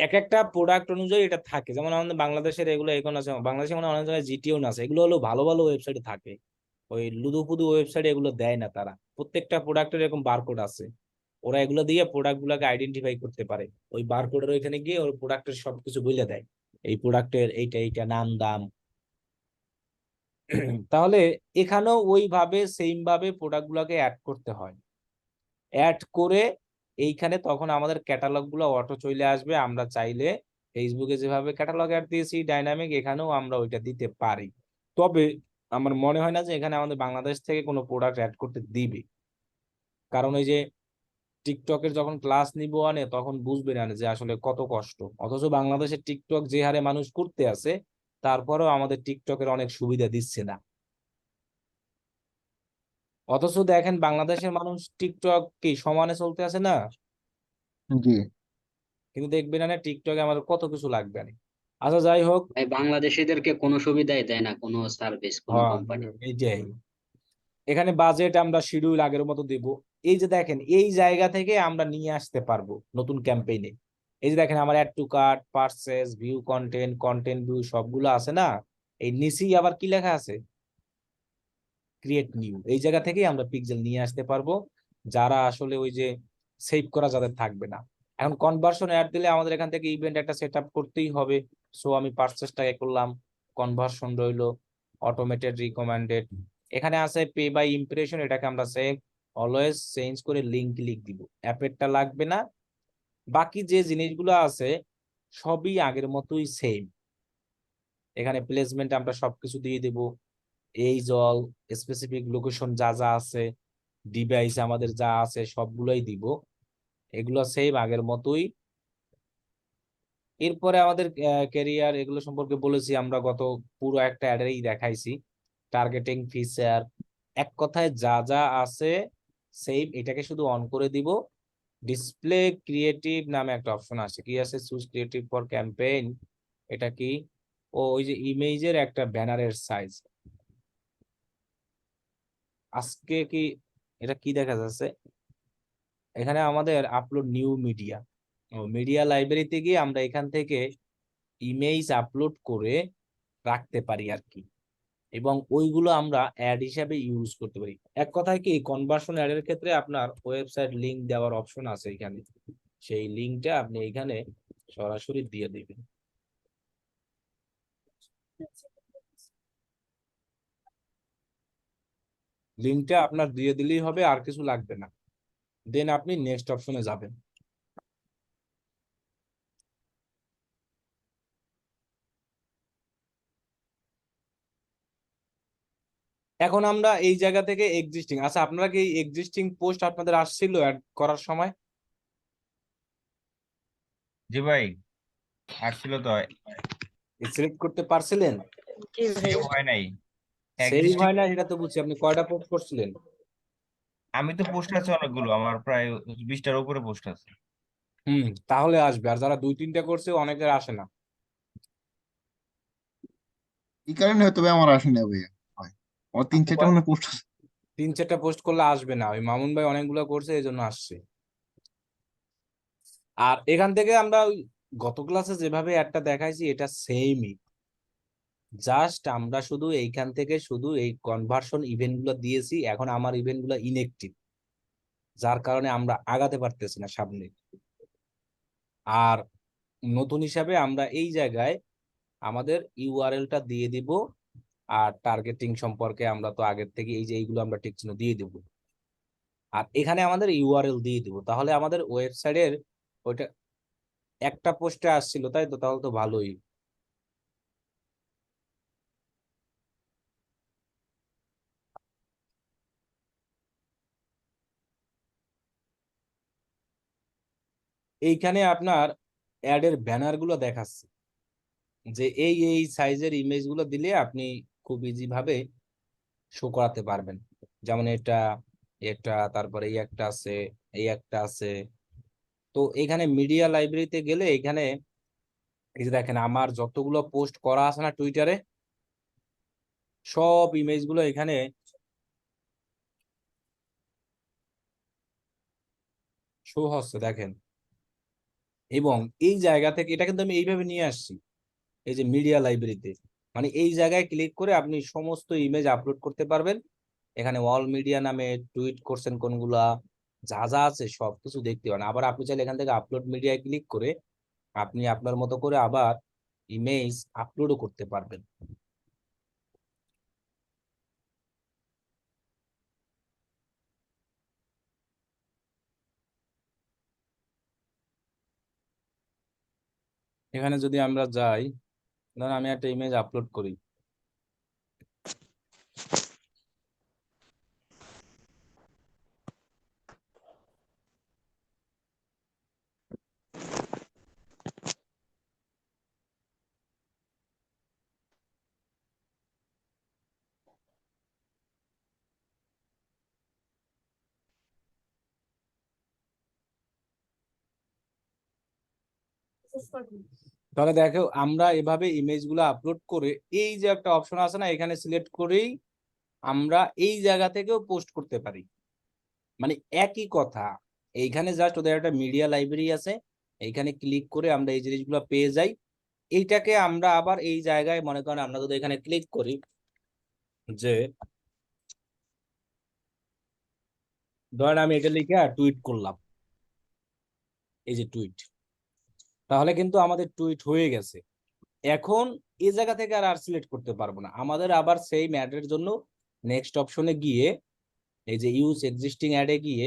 S1: এক একটা প্রোডাক্ট অনুযায়ী এটা থাকে, যেমন আমাদের বাংলাদেশের এগুলো এখন আছে, বাংলাদেশে মানে অনেক জায়গায় জিটিও না আছে, এগুলো হলো ভালো ভালো ওয়েবসাইটে থাকে। ওই লুদু ফুদু ওয়েবসাইটে এগুলো দেয় না তারা, প্রত্যেকটা প্রোডাক্টের এরকম বারকোড আছে, ওরা এগুলো দিয়ে প্রোডাক্ট গুলাকে আইডেন্টিফাই করতে পারে। ওই বারকোডের ওইখানে গিয়ে ওর প্রোডাক্টের সবকিছু বলে দেয়, এই প্রোডাক্টের এইটা এইটা নাম দাম। তাহলে এখানেও ওইভাবে সেম ভাবে প্রোডাক্ট গুলাকে অ্যাড করতে হয়, অ্যাড করে এইখানে তখন আমাদের ক্যাটালগ গুলো অটো চলে আসবে। আমরা চাইলে ফেসবুকে যেভাবে ক্যাটালগ অ্যাড দিয়েছি ডাইনামিক, এখানেও আমরা ওইটা দিতে পারি। তবে আমার মনে হয় না যে এখানে আমাদের বাংলাদেশ থেকে কোনো প্রোডাক্ট অ্যাড করতে দিবে, কারণ ওই যে টিকটকের যখন ক্লাস নিবো আনে তখন বুঝবে না যে আসলে কত কষ্ট। অথচ বাংলাদেশের টিকটক যে হারে মানুষ করতে আছে, তারপরেও আমাদের টিকটকের অনেক সুবিধা দিচ্ছে না। অথচ দেখেন বাংলাদেশের মানুষ টিকটক কি সমানে চলতে আছে না,
S3: জি।
S1: কিন্তু দেখবেন না টিকটকে আমাদের কত কিছু লাগবে না। আচ্ছা যাই হোক,
S4: ভাই বাংলাদেশিদেরকে কোনো সুবিধাই দেয় না কোনো সার্ভিস কোনো
S1: হ্যাঁ,
S4: কোম্পানি।
S1: এইটাই। এখানে বাজেট আমরা শিডিউল আগের মতো দেব। এই যে দেখেন, এই জায়গা থেকে আমরা নিয়ে আসতে পারবো নতুন ক্যাম্পেইনে। এই যে দেখেন আমার add to cart, purchase, view content, content view সবগুলো আছে না, এই নিচেই আবার কি লেখা আছে, ক্রিয়েট নিউ। এই জায়গা থেকেই আমরা পিক্সেল নিয়ে আসতে পারবো, যারা আসলে ওই যে সেভ করা যাদের থাকবে না। এখন কনভার্সন অ্যাড দিলে আমাদের এখান থেকে ইভেন্ট একটা সেট আপ করতেই হবে। সো আমি পারচেসটাকে করলাম, কনভার্সন রইলো, অটোমেটেড রিকমেন্ডেড, এখানে আছে পে বাই ইমপ্রেশন, এটাকে আমরা সেভ অলওয়েজ চেঞ্জ করে লিংক দিব, অ্যাপেরটা লাগবে না। বাকি যে জিনিসগুলো আছে সবই আগের মতোই সেম। এখানে প্লেসমেন্ট আমরা সবকিছু দিয়ে দেব, এই জল, স্পেসিফিক লোকেশন যা যা আছে, ডিভাইস আমাদের যা আছে সবগুলোই দিব, এগুলো সেম আগের মতোই। এরপরে আমাদের ক্যারিয়ার এগুলো সম্পর্কে বলেছি আমরা, গত পুরো একটা অ্যাডেই দেখাইছি। টার্গেটিং ফিচার, এক কথায় যা যা আছে সেম, এটাকে শুধু অন করে দিব। ডিসপ্লে ক্রিয়েটিভ নামে একটা অপশন আছে, কি আছে, চুজ ক্রিয়েটিভ ফর ক্যাম্পেইন, এটা কি, ও ওই যে ইমেজের একটা ব্যানারের সাইজ, আজকে কি এটা কি দেখা যাচ্ছে, এখানে আমাদের আপলোড নিউ মিডিয়া, ও মিডিয়া লাইব্রেরিতে গিয়ে আমরা এখান থেকে ইমেজ আপলোড করে রাখতে পারি আর কি, এবং ওইগুলো আমরা অ্যাড হিসাবে ইউজ করতে পারি। এক কথায় কি, কনভার্সন অ্যাড এর ক্ষেত্রে আপনার ওয়েবসাইট লিংক দেওয়ার অপশন আছে এখানে, সেই লিংকটা আপনি এখানে সরাসরি দিয়ে দিবেন। লিংকটা আপনার দিয়ে দিলেই হবে, আর কিছু লাগবে না। দেন আপনি নেক্সট অপশনে যাবেন। এখন আমরা এই জায়গা থেকে এক্সিস্টিং, আচ্ছা আপনারা কি এক্সিস্টিং পোস্ট আপনাদের আসছিল অ্যাড করার সময়?
S2: জি ভাই, আসছিল তো,
S1: সিলেক্ট করতে পারছিলেন?
S2: সেভ হয় নাই
S1: সেভ
S2: এক্সিস্টিং।
S1: হয় না, সেটা তো বুঝছি, আপনি কয়টা পোস্ট করছিলেন?
S2: আমি তো পোস্ট আছে অনেকগুলো, আমার প্রায় 20টার উপরে পোস্ট আছে।
S1: তাহলে আসবে, আর যারা 2-3টা করছে অনেকের আসে না।
S3: এই কারণে হয়তো ভাই আমার আসেনি ভাইয়া। হয় আমার তিন
S1: আপনি
S3: চারটা মানে পোস্ট।
S1: 3-4টা পোস্ট করলে আসবে না, ওই মামুন ভাই অনেকগুলো করছে এই জন্য আসছে। আর এখান থেকে আমরা ওই গত ক্লাসে যেভাবে একটা দেখাইছি এটা সেমই, জাস্ট আমরা শুধু এইখান থেকে শুধু এই কনভার্সন ইভেন্ট গুলো দিয়েছি, এখন আমার ইভেন্ট গুলো ইনএক্টিভ, যার কারণে আমরা আগাতে পারতেছি না সামনে। আর নতুন হিসাবে আমরা এই জায়গায় আমাদের ইউআরএলটা দিয়ে দিব, আর টার্গেটিং সম্পর্কে আমরা তো আগের থেকে এই যে এইগুলো আমরা টিক চিহ্ন দিয়ে দেবো। আর এখানে আমাদের ইউআরএল দিয়ে দিব, তাহলে আমাদের ওয়েবসাইটের ওইটা একটা পোস্টে আসছিল, তাই তো? তাহলে তো ভালোই। এইখানে আপনার অ্যাডের ব্যানার গুলো দেখাচ্ছে যে এই সাইজের ইমেজ গুলো দিলে আপনি খুব ইজি ভাবে শো করাতে পারবেন। যেমন এটা, এটা, তারপরে এই একটা আছে, এই একটা আছে। তো এখানে মিডিয়া লাইব্রেরিতে গেলে এখানে এই যে দেখেন আমার যতগুলো পোস্ট করা আছে না টুইটারে, সব ইমেজ গুলো এখানে শো হচ্ছে দেখেন। এবং এই জায়গা থেকে এটা কিন্তু আমি এইভাবে নিয়ে আসছি, এই যে মিডিয়া লাইব্রেরিতে, মানে এই জায়গায় ক্লিক করে আপনি সমস্ত ইমেজ আপলোড করতে পারবেন। এখানে অল মিডিয়া নামে টুইট করছেন কোনগুলা, যা যা আছে সবকিছু দেখতে পারেন। আবার আপনি চাইলে এখান থেকে আপলোড মিডিয়ায় ক্লিক করে আপনি আপনার মতো করে আবার ইমেজ আপলোডও করতে পারবেন। এখানে যদি আমরা যাই, ধরুন আমি একটা ইমেজ আপলোড করি, তাহলে দেখো আমরা এভাবে ইমেজ গুলো আপলোড করে এই যে একটা অপশন আছে না, এখানে সিলেক্ট করেই আমরা এই জায়গা থেকেও পোস্ট করতে পারি। মানে একই কথা, এইখানে জাস্ট ওদের একটা মিডিয়া লাইব্রেরি আছে, এইখানে ক্লিক করে আমরা এই জিনিসগুলো পেয়ে যাই। এইটাকে আমরা আবার এই জায়গায় মনে করেন আমরা যদি এখানে ক্লিক করি যে ধরেন আমি এটা লিখে টুইট করলাম, এই যে টুইট, তাহলে কিন্তু আমাদের টুইট হয়ে গেছে। এখন এই জায়গা থেকে আর সিলেক্ট করতে পারবো না, আমাদের আবার সেই অ্যাডের জন্য নেক্সট অপশনে গিয়ে এই যে ইউজ এক্সিস্টিং অ্যাডে গিয়ে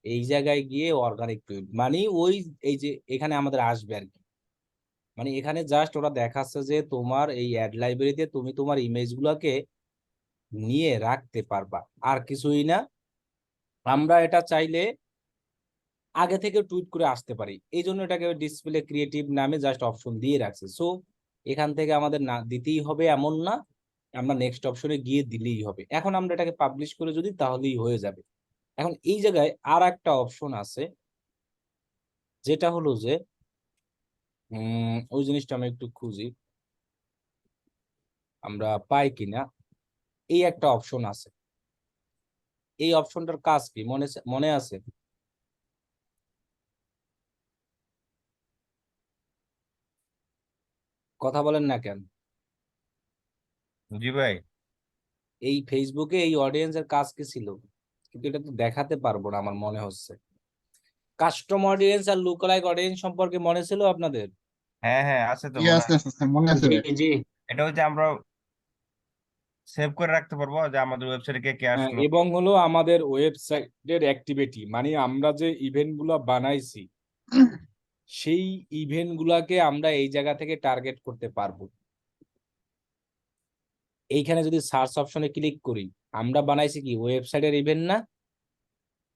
S1: এই জায়গায় গিয়ে অর্গানিক টুইট, মানে ওই এই যে এখানে আমাদের আসবে আর কি। মানে এখানে জাস্ট ওরা দেখাচ্ছে যে তোমার এই অ্যাড লাইব্রেরিতে তুমি তোমার ইমেজ গুলাকে নিয়ে রাখতে পারবা, আর কিছুই না। আমরা এটা চাইলে আগে থেকে টুইট করে আসতে পারি, এই জন্য এটাকে ডিসপ্লে ক্রিয়েটিভ নামে জাস্ট অপশন দিয়ে রাখছে। সো এখান থেকে আমাদের না দিতেই হবে এমন না, আমরা নেক্সট অপশনে গিয়ে দিলেই হবে। এখন আমরা এটাকে পাবলিশ করে যদি তাহলেই হয়ে যাবে। এখন এই জায়গায় আর একটা অপশন আছে, যেটা হলো যে ওই জিনিসটা আমি একটু খুঁজি আমরা পাই কিনা। এই একটা অপশন আছে, এই অপশনটার কাজ কি মনে মনে আছে? কথা বলেন না কেন?
S2: জি ভাই।
S1: এই ফেসবুকে এই অডিয়েন্সের কাজ কি ছিল? কিন্তু এটা তো দেখাতে পারবো না আমার মনে হচ্ছে। কাস্টম অডিয়েন্স আর লুকলাইক অডিয়েন্স সম্পর্কে মনে ছিল আপনাদের?
S2: হ্যাঁ হ্যাঁ, আছে তো
S3: জি
S2: মনে
S3: আছে
S2: হয়।
S3: আছে আছে, মনে আছে
S4: জি
S3: ভাই।
S4: জি।
S2: এটা হচ্ছে আমরা সেভ করে রাখতে পারবো যে আমাদের ওয়েবসাইটে কে কে
S1: হ্যাঁ,
S2: আসলো।
S1: এবং হলো আমাদের ওয়েবসাইটের অ্যাক্টিভিটি, মানে আমরা যে ইভেন্ট গুলা বানাইছি সেই ইভেন্ট গুলাকে আমরা এই জায়গা থেকে টার্গেট করতে পারবো। এইখানে যদি সার্চ অপশনে ক্লিক করি, আমরা বানাইছি কি ওয়েবসাইটের ইভেন্ট না?
S3: জি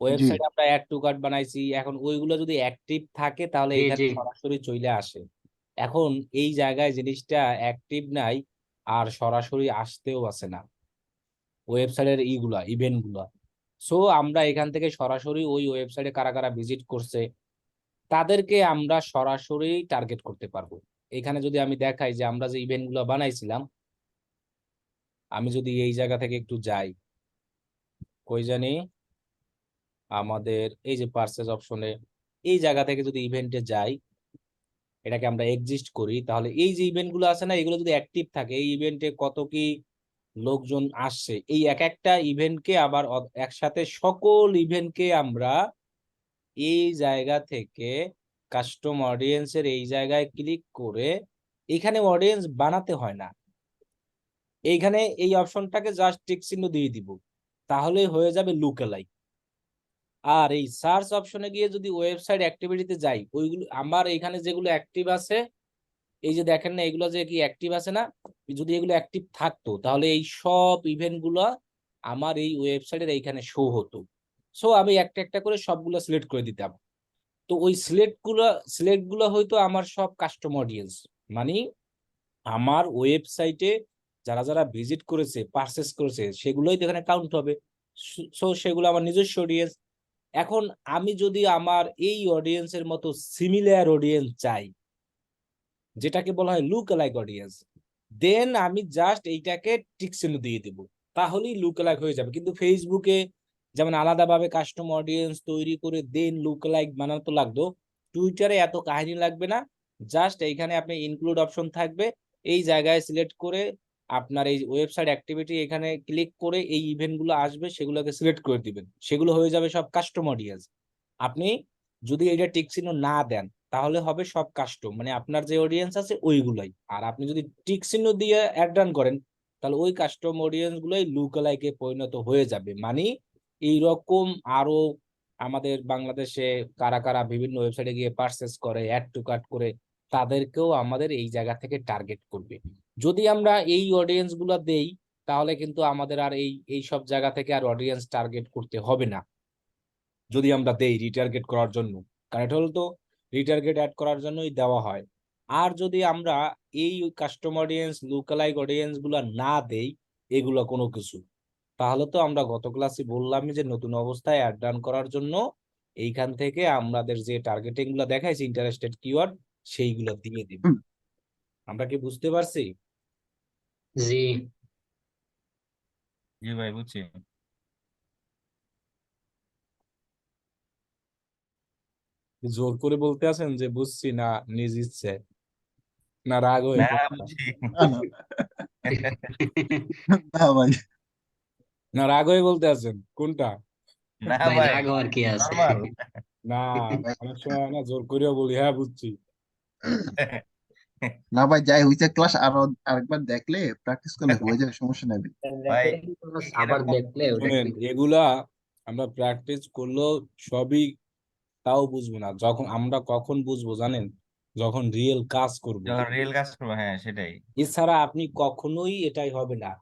S1: ওয়েবসাইটে আমরা অ্যাড টু কার্ট বানাইছি, এখন ওইগুলো যদি অ্যাক্টিভ থাকে তাহলে
S4: জি
S1: এখানে
S4: জি।
S1: সরাসরি চলে আসে। এখন এই জায়গায় জিনিসটা অ্যাক্টিভ নাই, আর সরাসরি আসতেও আসে না ওয়েবসাইটের ইভেন্ট গুলা। সো আমরা এখান থেকে সরাসরি ওই ওয়েবসাইটে কারা কারা ভিজিট করছে তাদেরকে আমরা সরাসরি টার্গেট করতে পারবো। এখানে যদি আমি দেখাই যে আমরা যে ইভেন্ট গুলো বানাইছিলাম, আমি যদি এই জায়গা থেকে একটু যাই, কই জানি আমাদের এই যে পারচেজ অপশনে এই জায়গা থেকে যদি ইভেন্টে যাই, এটাকে আমরা এক্সিস্ট করি, তাহলে এই যে ইভেন্ট গুলো আছে না, এগুলো যদি অ্যাক্টিভ থাকে, এই ইভেন্টে কত কি লোকজন আসছে, এই এক একটা ইভেন্টকে আবার একসাথে সকল ইভেন্টকে আমরা এই জায়গা থেকে কাস্টম অডিয়েন্সের এই জায়গায় ক্লিক করে, এখানে অডিয়েন্স বানাতে হয় না, এইখানে এই অপশনটাকে জাস্ট টিক চিহ্ন দিয়ে দিব, তাহলেই হয়ে যাবে লুকালাইক। আর এই সার্চ অপশনে গিয়ে যদি ওয়েবসাইট অ্যাক্টিভিটিতে যাই, ওইগুলো আমার এখানে যেগুলো অ্যাক্টিভ আছে, এই যে দেখেন না এগুলো যে কি অ্যাক্টিভ আছে না, যদি এগুলো অ্যাক্টিভ থাকতো তাহলে এই সব ইভেন্ট গুলো আমার এই ওয়েবসাইটের এইখানে শো হতো। সো আমি একটা একটা করে সবগুলো সিলেক্ট করে দিতাম। তো ওই সিলেক্ট গুলো হয়তো আমার সব কাস্টম অডিয়েন্স, মানে আমার ওয়েবসাইটে যারা যারা ভিজিট করেছে, পারচেস করেছে, সেগুলোই তো এখানে কাউন্ট হবে। সো সেগুলো আমার নিজস্ব অডিয়েন্স। এখন আমি যদি আমার এই অডিয়েন্সের মতো সিমিলার অডিয়েন্স চাই, যেটাকে বলা হয় লুক অ্যালাইক অডিয়েন্স, দেন আমি জাস্ট এইটাকে টিক চিহ্ন দিয়ে দিব, তাহলেই লুক অ্যালাইক হয়ে যাবে। কিন্তু ফেসবুকে যেমন আলাদাভাবে কাস্টম অডিয়েন্স তৈরি করে দেন লুক অ্যালাইক বানাতে লাগতো, টুইটারে এত কাহিনী লাগবে না। জাস্ট এইখানে আপনি ইনক্লুড অপশন থাকবে, এই জায়গায় সিলেক্ট করে আপনার এই ওয়েবসাইট অ্যাক্টিভিটি এখানে ক্লিক করে এই ইভেন্ট গুলো আসবে, সেগুলোকে সিলেক্ট করে দিবেন, সেগুলো হয়ে যাবে সব কাস্টম অডিয়েন্স। আপনি যদি এটা টিক চিহ্ন না দেন তাহলে হবে সব কাস্টম, মানে আপনার যে অডিয়েন্স আছে ওইগুলাই। আর আপনি যদি টিক চিহ্ন দিয়ে অ্যাড রান করেন তাহলে ওই কাস্টম অডিয়েন্স গুলাই লুকালাইকে পরিণত হয়ে যাবে। মানে এইরকম আরো আমাদের বাংলাদেশে কারা কারা বিভিন্ন ওয়েবসাইটে গিয়ে পারচেস করে, অ্যাড টু কার্ট করে, তাদেরকেও আমাদের এই জায়গা থেকে টার্গেট করবে। যদি আমরা এই অডিয়েন্স গুলা দেই তাহলে কিন্তু আমাদের আর এই সব জায়গা থেকে আর অডিয়েন্স টার্গেট করতে হবে না, যদি আমরা দেই রিটার্গেট করার জন্য। কারণ এটা হলো তো রিটার্গেট অ্যাড করার জন্যই দেওয়া হয়। আর যদি আমরা এই কাস্টম অডিয়েন্স লুকালাইক অডিয়েন্স গুলা না দেই এগুলো কোনো কিছু, তাহলে তো আমরা গত ক্লাসে বললামই যে নতুন অবস্থায় অ্যাড রান করার জন্য এইখান থেকে আমাদের যে টার্গেটিং গুলো দেখাইছি ইন্টারেস্টেড কিওয়ার্ড, সেইগুলো দিয়ে দিব।
S3: হুম।
S1: আমরা কি বুঝতে পারছি?
S4: জি।
S2: জি ভাই, বুঝছি।
S1: জোর করে বলতে আছেন যে বুঝছি না, নিজ ইচ্ছে, না রাগ হয়ে
S2: না,
S1: কোনটা?
S2: বুঝছি।
S3: না না না ভাই,
S1: না রাগ হয়ে বলতে আছেন কোনটা?
S2: না
S4: ভাই
S2: ভাই,
S4: রাগ হওয়ার কি আছে?
S2: নর্মাল।
S1: না,
S3: ভাই,
S1: অনেক সময় হয় না জোর করেও বলি হ্যাঁ বুঝছি।
S3: না ভাই, যাই হইছে ক্লাস আরো আরেকবার দেখলে প্র্যাকটিস করলে হয়ে যাবে, সমস্যা নেই ভাই।
S2: ভাই
S4: আবার
S2: এরকম
S4: দেখলে ওটা
S1: শুনেন,
S4: কি?
S1: এগুলা আমরা প্র্যাকটিস করলেও সবই তাও বুঝবো না। যখন আমরা কখন বুঝবো জানেন? যখন রিয়েল কাজ করব।
S2: যখন রিয়েল কাজ করবো, হ্যাঁ সেটাই।
S1: এছাড়া আপনি কখনোই এটাই হবে না।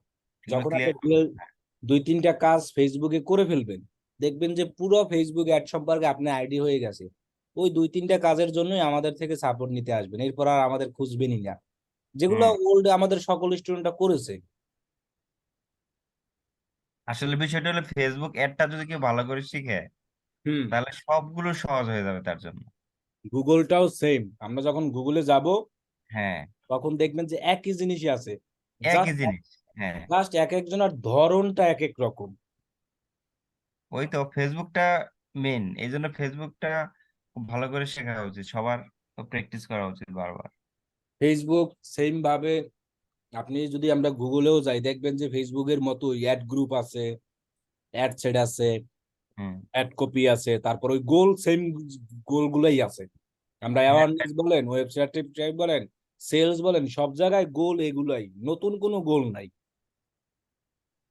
S2: এগুলো
S1: যখন আপনি
S2: ক্লিয়ার।
S1: real দুই তিনটা কাজ ফেসবুকে করে ফেলবেন, দেখবেন যে পুরো ফেসবুক অ্যাড সম্পর্কে আপনার আইডি হয়ে গেছে। ওই দুই তিনটা কাজের জন্যই আমাদের থেকে সাপোর্ট নিতে আসবেন, এরপর আর আমাদের খুঁজবেনই না, যেগুলো
S2: হুম।
S1: ওল্ড আমাদের সকল স্টুডেন্টরা করেছে।
S2: আসলে বিষয়টা হলো ফেসবুক অ্যাডটা যদি কেউ ভালো করে শিখে,
S1: হুম।
S2: তাহলে সবগুলো সহজ হয়ে যাবে তার জন্য।
S1: গুগলটাও সেম, আমরা যখন গুগলে যাব
S2: হ্যাঁ,
S1: তখন দেখবেন যে একই জিনিসই আছে,
S2: একই
S1: জাস্ট
S2: জিনিস। হ্যাঁ,
S1: জাস্ট এক একজনের ধরনটা এক এক রকম।
S2: ওই তো ফেসবুকটা মেন, এই জন্য ফেসবুকটা খুব ভালো করে শেখা উচিত সবার, প্র্যাকটিস করা উচিত বারবার।
S1: ফেসবুক সেম ভাবে আপনি যদি আমরা গুগলেও যাই দেখবেন যে ফেসবুকের মতো অ্যাড গ্রুপ আছে, অ্যাড সেট আছে,
S2: হুম।
S1: অ্যাড কপি আছে, তারপর ওই গোল সেম গোল গুলাই আছে। আমরা
S2: হ্যাঁ,
S1: অ্যাওয়ারনেস বলেন, ওয়েবসাইট ট্রাইব বলেন, সেলস বলেন, সব জায়গায় গোল এগুলাই, নতুন কোনো গোল নাই।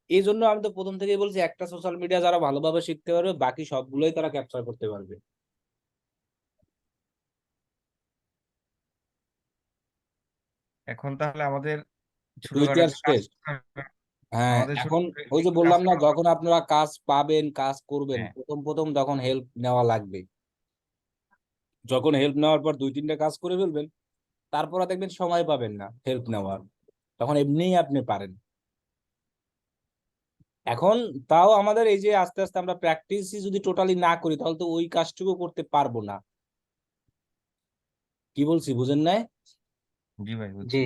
S1: এই জন্য আমি তো প্রথম থেকেই বলছি একটা সোশ্যাল মিডিয়া যারা ভালোভাবে শিখতে পারবে বাকি সবগুলোই তারা ক্যাপচার করতে পারবে।
S2: এখন তাহলে আমাদের ছোটখাটো
S1: টুইটার
S2: একটু কাজ
S1: শেষ।
S2: করতে হবে।
S1: হ্যাঁ,
S2: আমাদের ছোট
S1: এখন ওই যে
S2: একটু কাজ
S1: বললাম না,
S2: করা
S1: যখন
S2: লাগবে।
S1: আপনারা কাজ পাবেন, কাজ করবেন,
S2: হ্যাঁ,
S1: প্রথম প্রথম তখন হেল্প নেওয়া লাগবে। যখন হেল্প নেওয়ার পর দুই তিনটা কাজ করে ফেলবেন, তারপর আর দেখবেন সময় পাবেন না হেল্প নেওয়ার, তখন এমনিই আপনি পারেন। এখন তাও আমাদের এই যে আস্তে আস্তে আমরা প্র্যাকটিসই যদি টোটালি না করি তাহলে তো ওই কাজটুকু করতে পারবো না। কি বলছি বুঝেন নাই?
S2: জি ভাই,
S4: জি।
S2: বুঝছি।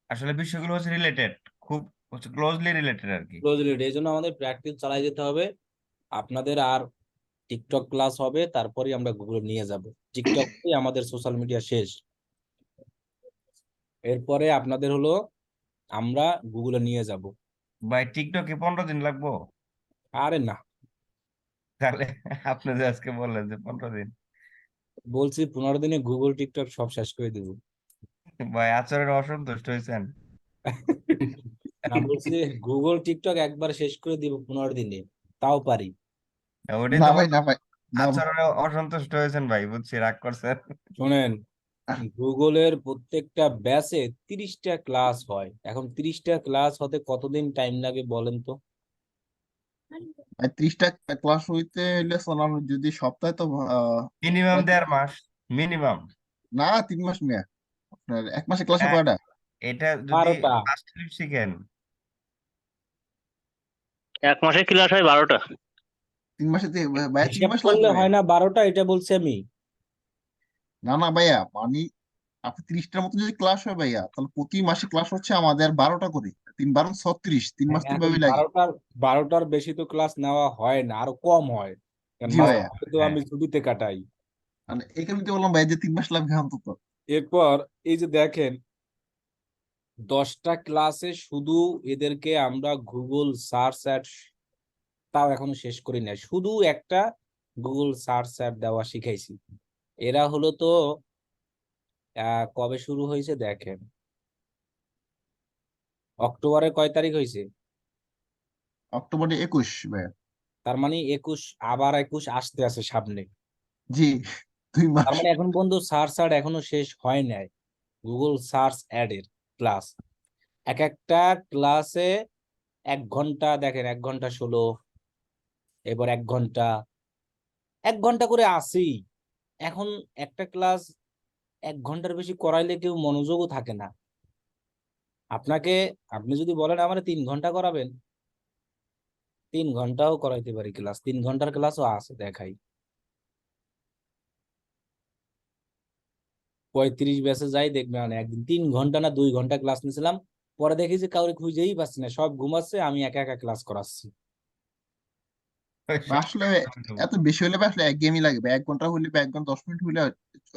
S2: আসলে বিষয়গুলো হচ্ছে রিলেটেড, খুব হচ্ছে ক্লোজলি রিলেটেড আর কি।
S1: ক্লোজলি, এই জন্য আমাদের প্র্যাকটিস চালাই যেতে হবে। আপনাদের আর টিকটক ক্লাস হবে, তারপরেই আমরা গুগলে নিয়ে যাব। টিকটকই আমাদের সোশ্যাল মিডিয়া শেষ। এরপরে আপনাদের হলো আমরা গুগলে নিয়ে যাব।
S2: ভাই টিকটকে 15 দিন লাগবো?
S1: আরে না,
S2: তাহলে আপনি যে আজকে বললেন যে 15 দিন।
S1: বলছি 15 দিনে গুগল টিকটক সব শেষ করে দেবো।
S2: ভাই আচরণে অসন্তুষ্ট হয়েছেন?
S1: না, বলছি গুগল টিকটক একবার শেষ করে দিব 15 দিনে, তাও পারি।
S2: ওটাই
S3: না
S2: তো
S3: ভাই,
S2: বললাম,
S3: না ভাই, না ভাই।
S2: আচরণে অসন্তুষ্ট হয়েছেন ভাই, বুঝছি রাগ করছেন।
S1: শোনেন,
S3: আহ,
S1: গুগলের প্রত্যেকটা ব্যাচে 30টা ক্লাস হয়। এখন 30টা ক্লাস হতে কতদিন টাইম লাগে বলেন তো?
S3: ভাই 30টা ক্লাস হইতে হইলে সোনার যদি সপ্তাহে তো
S2: মিনিমাম
S3: প্রায়
S2: 1.5 মাস, মিনিমাম।
S3: না 3 মাস মেয়া। আপনার 1 মাসে ক্লাস হয় কয়টা?
S2: এটা যদি
S1: 12টা।
S2: ফার্স্ট ট্রিপ শিখেন।
S5: 1 মাসে ক্লাস হয় 12টা।
S3: 3 মাসে ভাইয়া
S1: হিসাব
S3: 3 মাস
S1: করলে
S3: লাগবে।
S1: হয় না 12টা, এটা বলছি আমি।
S3: না না ভাইয়া, মানে আপনি 30টার মতো যদি ক্লাস হয় ভাইয়া, তাহলে প্রতি মাসে ক্লাস হচ্ছে আমাদের 12টা করে। 3 12 36, 3 মাস তো
S1: এখন
S3: ভাবেই লাগে।
S1: 12টার বেশি তো ক্লাস নেওয়া হয় না, আরো কম হয়, কারণ
S3: জি
S1: মাঝে
S3: ভাইয়া,
S1: মাঝে তো
S2: হ্যাঁ,
S1: আমি ছুটিতে কাটাই।
S3: মানে এই কারণে তো বললাম ভাইয়া যে 3 মাস লাগবে অন্তত।
S1: এরপর এই যে দেখেন, 10টা ক্লাসে শুধু এদেরকে আমরা গুগল সার্চ অ্যাড, তাও এখনো শেষ করি না, শুধু একটা গুগল সার্চ অ্যাড দেওয়া শিখাইছি। এরা হলো তো কবে শুরু হয়েছে দেখেন, অক্টোবরের কয় তারিখ হয়েছে?
S3: অক্টোবরে 21 ভাইয়া।
S1: তার মানে 21, আবার 21 আসতে আছে সামনে।
S3: জি, 2 মাস।
S1: তার মানে এখন পর্যন্ত সার্চ অ্যাড এখনো শেষ হয় নাই, গুগল সার্চ অ্যাড এর ক্লাস। এক একটা ক্লাসে 1 ঘন্টা, দেখেন 1 ঘন্টা 16, এবার 1 ঘন্টা, 1 ঘন্টা করে আসেই। এখন একটা ক্লাস 1 ঘন্টার বেশি করাইলে কেউ মনোযোগও থাকে না। আপনাকে, আপনি যদি বলেন আমার 3 ঘন্টা করাবেন, 3 ঘন্টাও করাইতে পারি ক্লাস, 3 ঘন্টার ক্লাসও আছে দেখাই। 35 ব্যাচে যাই দেখবে, মানে একদিন 3 ঘন্টা না 2 ঘন্টা ক্লাস নিয়েছিলাম, পরে দেখি যে কাউরে খুঁজেই পাচ্ছি না, সব ঘুমাচ্ছে, আমি একা একা ক্লাস করাচ্ছি।
S3: আসলে এত বেশি হলে ভাই আসলে এক গেমই লাগবে। 1 ঘন্টা হইলে বা 1 ঘন্টা 10 মিনিট হইলে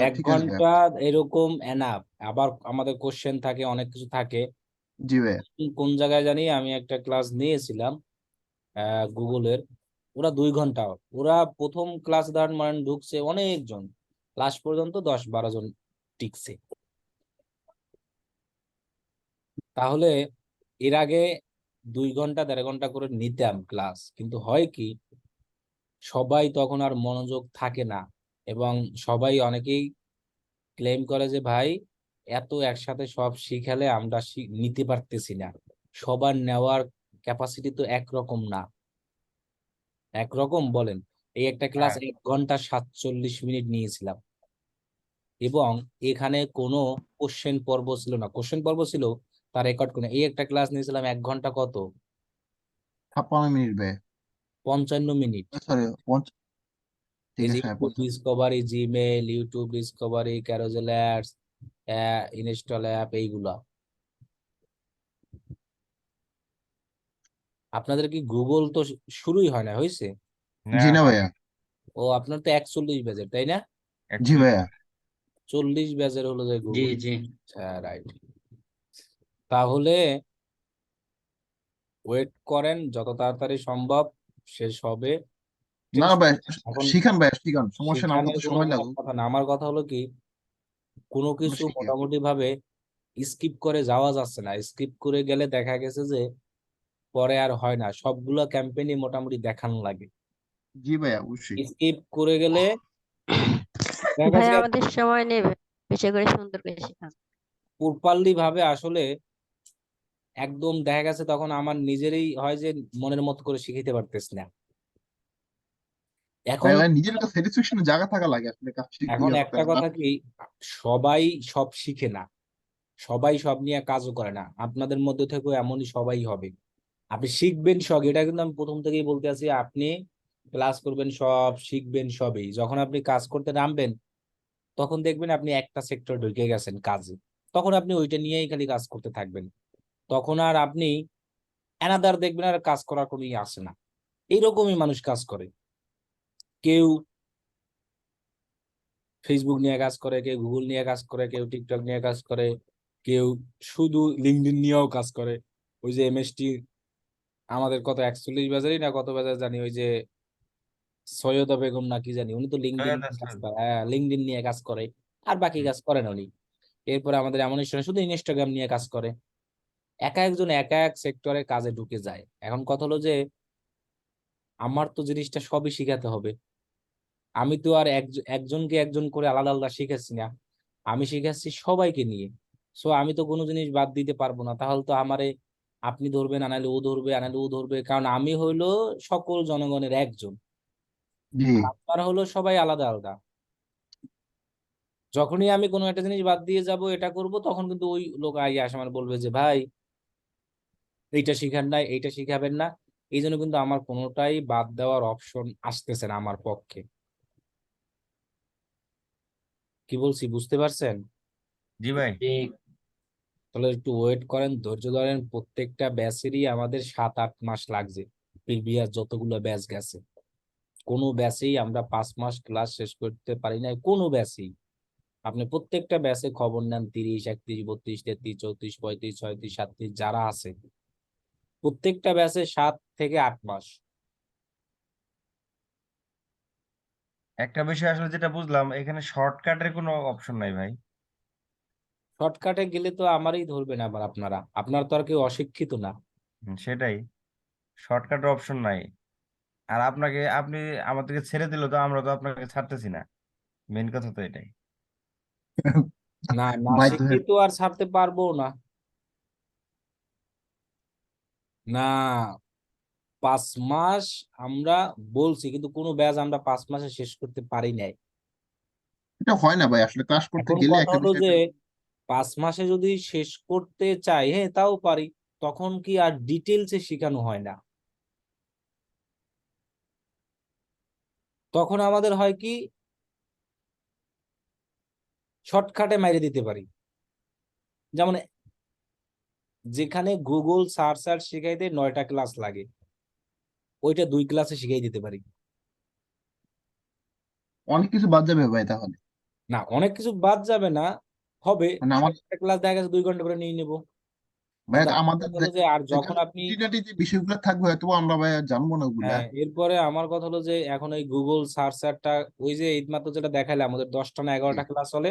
S1: এক
S3: ঠিক আছে ভাইয়া।
S1: ঘন্টা এরকম এনাফ। আবার আমাদের কোশ্চেন থাকে, অনেক কিছু থাকে।
S3: জি ভাইয়া।
S1: কোন জায়গায় জানি আমি একটা ক্লাস নিয়েছিলাম গুগলের, ওরা 2 ঘন্টা, ওরা প্রথম ক্লাস ধরেন মানে ঢুকছে অনেকজন, লাস্ট পর্যন্ত 10-12 জন টিকছে। তাহলে এর আগে 2 ঘন্টা 1.5 ঘন্টা করে নিতাম ক্লাস, কিন্তু হয় কি, সবাই তখন আর মনোযোগ থাকে না, এবং সবাই, অনেকেই ক্লেম করে যে ভাই এত একসাথে সব শিখালে আমরা নিতে পারতেছি না, সবার নেওয়ার ক্যাপাসিটি তো একরকম না। একরকম বলেন, এই একটা ক্লাস
S2: হ্যাঁ,
S1: 1 ঘন্টা 47 মিনিট নিয়েছিলাম, এবং এখানে কোনো কোশ্চেন পর্ব ছিল না, কোশ্চেন পর্ব ছিল তার রেকর্ড করে। এই একটা ক্লাস নিয়েছিলাম 1 ঘন্টা কত,
S3: 56 মিনিট ভাইয়া।
S1: 55 মিনিট।
S3: সরি, ঠিক
S1: এই যে
S3: আছে, হ্যাঁ,
S1: YouTube Discovery, Gmail, YouTube Discovery, carousel ads, install app, এইগুলা। আপনাদের কি গুগল তো শুরুই হয় না, হয়েছে?
S2: না
S3: জি না
S2: হয়।
S3: ভাইয়া।
S1: ও, আপনার তো 41 ব্যাচের তাই না?
S3: জি
S2: Actually,
S3: ভাইয়া।
S1: 40 ব্যাচের হলো যে
S4: জি
S1: গুগল।
S4: জি।
S1: রাইট। তাহলে ওয়েট করেন, যত তাড়াতাড়ি সম্ভব শেষ হবে, ঠিক
S3: না
S1: আছে?
S3: ভাই,
S1: এখন
S3: শিখান ভাইয়া, শিখান, সমস্যা না,
S1: সেখানে
S3: আপনার তো
S1: কোনো
S3: সময়
S1: বড়
S3: লাগুক।
S1: কথা না, আমার কথা হলো কি, কোনো
S3: আমরা
S1: কিছু
S3: শিখি।
S1: মোটামুটি ভাবে স্কিপ করে যাওয়া যাচ্ছে না, স্কিপ করে গেলে দেখা গেছে যে পরে আর হয় না, সবগুলো ক্যাম্পেইনই মোটামুটি দেখানো লাগে।
S3: জি ভাইয়া, অবশ্যই।
S1: স্কিপ করে গেলে দেখা
S6: ভাই
S1: গেছে
S6: আমাদের সময় নেবে, বেশি করে সুন্দর করে শেখান।
S1: প্রপারলি ভাবে আসলে একদম দেখা গেছে তখন আমার নিজেরই হয় যে মনের মতো করে শিখাইতে পারতেছি না। এখন
S3: ভাইয়া নিজের একটা স্যাটিসফ্যাকশনের জায়গা থাকা লাগে আসলে কাজ শিখতে
S1: এখন
S3: গেলে
S1: একটা
S3: তাই না?
S1: কথা কি, সবাই সব শিখে না, সবাই সব নিয়ে কাজও করে না, আপনাদের মধ্যে থেকেও এমনই সবাই হবে। আপনি শিখবেন সব, এটা কিন্তু আমি প্রথম থেকেই বলতে আছি, আপনি ক্লাস করবেন সব, শিখবেন সবই, যখন আপনি কাজ করতে নামবেন তখন দেখবেন আপনি একটা সেক্টর ঢুকে গেছেন কাজে, তখন আপনি ওইটা নিয়েই খালি কাজ করতে থাকবেন, তখন আর আপনি অ্যানাদার দেখবেন, আর কাজ করার কোনো আসে না। এইরকমই মানুষ কাজ করে, কেউ ফেসবুক নিয়ে কাজ করে, কেউ গুগল নিয়ে কাজ করে, কেউ টিকটক নিয়ে কাজ করে, কেউ শুধু লিঙ্কডইন নিয়েও কাজ করে। ওই যে এমএসটি আমাদের কত 41 বাজারই না কত বাজার জানি, ওই যে সৈয়দা বেগম না কি জানি, উনি তো লিঙ্কডইন
S2: সৈয়দ
S1: নিয়ে কাজ
S2: আসলাম।
S1: করে, হ্যাঁ লিঙ্কডইন নিয়ে কাজ করে, আর বাকি কাজ করেন উনি। এরপরে আমাদের এমন স্টুডেন্ট শুধু ইনস্টাগ্রাম নিয়ে কাজ করে, একা একজন একা এক সেক্টরে কাজে ঢুকে যায়। এখন কথা হলো যে আমার তো জিনিসটা সবই শিখাতে হবে। আমি তো আর একজনকে একজন করে আলাদা আলাদা শিখাচ্ছি না, আমি শিখাচ্ছি সবাইকে নিয়ে। সো আমি তো কোনো জিনিস বাদ দিতে পারবো না, তাহলে তো আমারে আপনি ধরবেন, আনাইলে ও ধরবে, আনাইলে ও ধরবে, কারণ আমি হইলো সকল জনগণের একজন,
S3: জি।
S1: আর আপনারা হলো সবাই আলাদা আলাদা। যখনই আমি কোনো একটা জিনিস বাদ দিয়ে যাব, এটা করব, তখন কিন্তু ওই লোক আইয়া আসে আমার বলবে যে ভাই এইটা শিখান নাই, এইটা শিখাবেন না। এই জন্য কিন্তু আমার কোনোটাই বাদ দেওয়ার অপশন আসতেছে না আমার পক্ষে। কি বলছি বুঝতে পারছেন?
S2: জি ভাই।
S4: ঠিক।
S1: তাহলে একটু ওয়েট করেন, ধৈর্য ধরেন। প্রত্যেকটা ব্যাচেরই আমাদের 7-8 মাস লাগছে, প্রিভিয়াস যতগুলো ব্যাচ গেছে। কোনো ব্যাচেই আমরা 5 মাস ক্লাস শেষ করতে পারি না, কোনো ব্যাচেই। আপনি প্রত্যেকটা ব্যাচে খবর নেন, 30, 31, 32, 33, 34, 35, 36, 37 যারা আছে, প্রত্যেকটা ব্যাচে 7 থেকে 8 মাস।
S2: একটা বিষয় আসলে যেটা বুঝলাম, এখানে শর্টকাটের কোনো অপশন নাই ভাই।
S1: শর্টকাটে গেলে তো আমারই ধরবেন আবার আপনারা, আপনার তো আর কেউ অশিক্ষিত না।
S2: সেটাই, শর্টকাটের অপশন নাই। আর আপনি আমাদেরকে ছেড়ে দিল, তো আমরা তো আপনাকে ছাড়তেছি না। মেন কথা তো এটাই।
S1: না, না
S3: বাধ্য হয়ে।
S1: শিখে তো আর ছাড়তে পারবো না। না, 5 মাস আমরা বলছি, কিন্তু কোনো ব্যাচ আমরা 5 মাসে শেষ করতে পারি নাই।
S3: এটা হয় না ভাই, আসলে ক্লাস করতে
S1: এখন
S3: গেলে
S1: কথা
S3: একটা
S1: হলো
S3: বিষয়
S1: যে 5 মাসে যদি শেষ করতে চাই, হ্যাঁ তাও পারি। তখন কি আর ডিটেলসে শেখানো হয় না, তখন আমাদের হয় কি শর্টকাটে মাইরে দিতে পারি। যেমন যেখানে গুগল সার্চ শিখাইতে 9টা ক্লাস লাগে, ওইটা 2 ক্লাসে শিখাই দিতে পারি।
S3: অনেক কিছু বাদ যাবে ভাই তাহলে।
S1: না, অনেক কিছু বাদ যাবে না, হবে।
S3: মানে আমার
S1: একটা ক্লাস দেখা গেছে 2 ঘন্টা করে নিয়ে নেবো।
S3: ভাই,
S1: কিন্তু আমার
S3: আমাদের
S1: কথা হলো যে আর যখন
S3: এখানে
S1: আপনি,
S3: খুঁটিনাটি যে বিষয়গুলো থাকবে হয়তো আমরা ভাই আর জানবো না ওগুলা।
S1: হ্যাঁ এরপরে আমার কথা হলো যে এখন ওই গুগল সার্চারটা, ওই যে এইমাত্র যেটা দেখাইলে আমাদের 10টা না
S3: জি।
S1: 11টা ক্লাস হলে,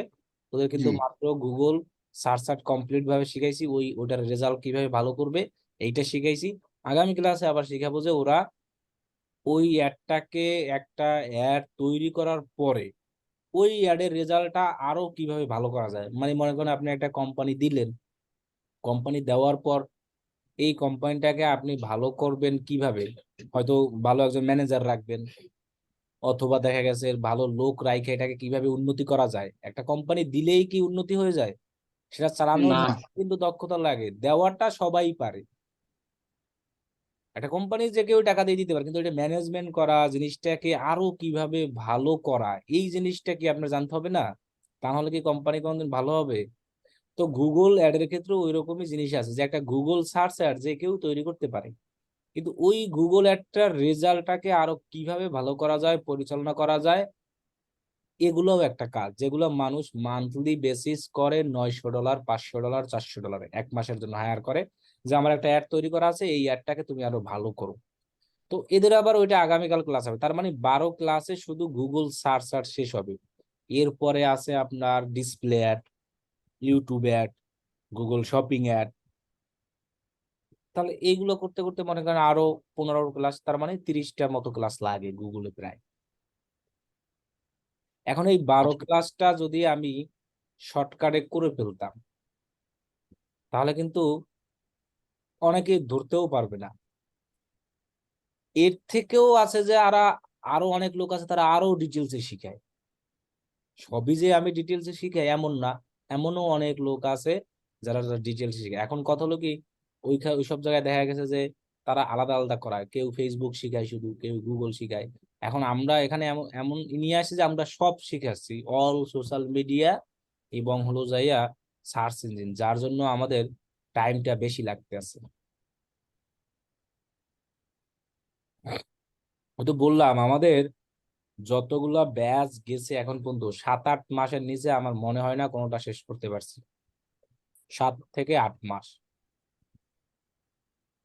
S1: ওদের
S3: জি।
S1: কিন্তু মাত্র গুগল সার্চার কমপ্লিট ভাবে শিখাইছি, ওটার রেজাল্ট কিভাবে ভালো করবে এইটা শিখাইছি। আগামী ক্লাসে আবার শিখাবো যে ওরা ওই অ্যাডটাকে, একটা অ্যাড তৈরি করার পরে ওই অ্যাডের রেজাল্টটা আরো কিভাবে ভালো করা যায়। মানে মনে করেন আপনি একটা কোম্পানি দিলেন, কোম্পানি দেওয়ার পর এই কোম্পানিটাকে আপনি ভালো করবেন কিভাবে, হয়তো ভালো একজন ম্যানেজার রাখবেন, অথবা দেখা গেছে ভালো লোক রাইখে এটাকে কিভাবে উন্নতি করা যায়। একটা কোম্পানি দিলেই কি উন্নতি হয়ে যায়? সেটা চালানোর
S4: না।
S3: না।
S1: জন্য কিন্তু দক্ষতা লাগে, দেওয়াটা সবাই পারে। একটা কোম্পানি যে কেউ টাকা দিয়ে দিতে পারে, কিন্তু এটা ম্যানেজমেন্ট করা, জিনিসটাকে আরো কিভাবে ভালো করা, এই জিনিসটা কি আপনার জানতে হবে না? তাহলে কি কোম্পানি কোনদিন ভালো হবে? তো গুগল অ্যাড এর ক্ষেত্রে ওই রকমই জিনিস আছে, যে একটা গুগল সার্চ অ্যাড যে কেউ তৈরি করতে পারে, কিন্তু ওই গুগল অ্যাডটার রেজাল্টটাকে আরো কিভাবে ভালো করা যায়, পরিচালনা করা যায়, এগুলোও একটা কাজ, যেগুলো মানুষ মান্থলি বেসিস করে। $900, $500, $400 1 মাসের জন্য হায়ার করে, যে আমার একটা অ্যাড তৈরি করা আছে, এই অ্যাডটাকে তুমি আরো ভালো করো। তো এদের আবার ওইটা আগামীকাল ক্লাস হবে, তার মানে 12 ক্লাসে শুধু গুগল সার্চ শেষ হবে। এরপরে আছে আপনার display ad, YouTube ad, Google shopping ad. তাহলে এইগুলো করতে করতে মনে করেন আরো 15 ক্লাস, তার মানে 30টা মতো ক্লাস লাগে গুগলে প্রায়। এখন এই 12 ক্লাসটা যদি আমি শর্টকাটে করে ফেলতাম, তাহলে কিন্তু অনেকে ধরতেও পারবে না। এর থেকেও আছে যে আরো অনেক লোক আছে, তারা আরো ডিটেলসে শিখায়। সবই যে আমি ডিটেলসে শিখাই এমন না, এমনও অনেক লোক আছে যারা ডিটেলসে শিখায়। এখন কথা হলো কি, ওইসব জায়গায় দেখা গেছে যে তারা আলাদা আলাদা করায়, কেউ ফেসবুক শিখায় শুধু, কেউ গুগল শিখায়। এখন আমরা এখানে এমন এমন নিয়ে আসি যে আমরা সব শিখাচ্ছি, অল সোশ্যাল মিডিয়া এবং হলো যাইয়া সার্চ ইঞ্জিন, যার জন্য আমাদের টাইমটা বেশি লাগতে আছে। ওই তো বললাম আমাদের যতগুলা ব্যাচ গেছে এখন পর্যন্ত 7-8 মাসের নিচে আমার মনে হয় না কোনোটা শেষ করতে পারছি। 7 থেকে 8 মাস।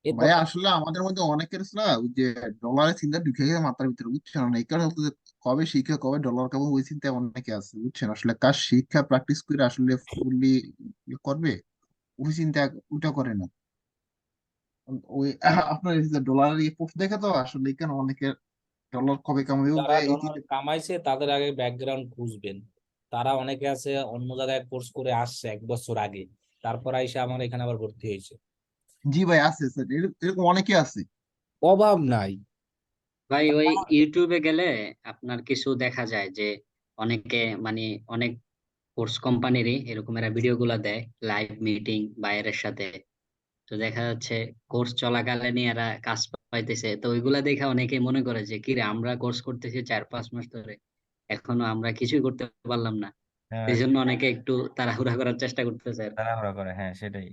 S1: এরপর
S3: ভাইয়া আসলে আমাদের মধ্যে অনেকের না ওই যে ডলারের চিন্তা ঢুকে গেছে মাথার ভিতরে, বুঝছেন না? এই কারণে হচ্ছে যে কবে শিখে কবে ডলার খাবো ওই চিন্তায় অনেকে আছে, বুঝছেন? আসলে কাজ শিক্ষা প্র্যাকটিস করে আসলে ফুললি করবে ওই চিন্তা ওটা করে না। ওই আপনার এই যে ডলারের এই পোস্ট দেখে তো আসলে এখানে অনেকের ডলার কবে কামাবে
S1: যারা
S3: এই
S1: ডলার কামাইছে তাদের আগে ব্যাকগ্রাউন্ড খুঁজবেন। তারা অনেকে আছে অন্য জায়গায় কোর্স করে আসছে 1 বছর আগে, তারপর আইসা আমার এখানে আবার ভর্তি হয়েছে।
S3: জি ভাই আছে স্যার, এরকম অনেকে আছে।
S1: অভাব নাই।
S4: ভাই ওই ইউটিউবে গেলে আপনার কিছু দেখা যায় যে অনেকে মানে অনেক কোর্স কোম্পানিরই এরকম এরা ভিডিও গুলা দেয়, লাইভ মিটিং বাইরের সাথে। তো দেখা যাচ্ছে কোর্স চলাকালীনই এরা কাজ পাইতেছে, তো ওইগুলা দেখে অনেকে মনে করে যে কি রে, আমরা কোর্স করতেছি 4-5 মাস ধরে, এখনো আমরা কিছুই করতে পারলাম না।
S2: হ্যাঁ,
S4: এই জন্য অনেকে একটু তাড়াহুড়া করার চেষ্টা করতেছে আর কি।
S2: তাড়াহুড়া করে, হ্যাঁ সেটাই।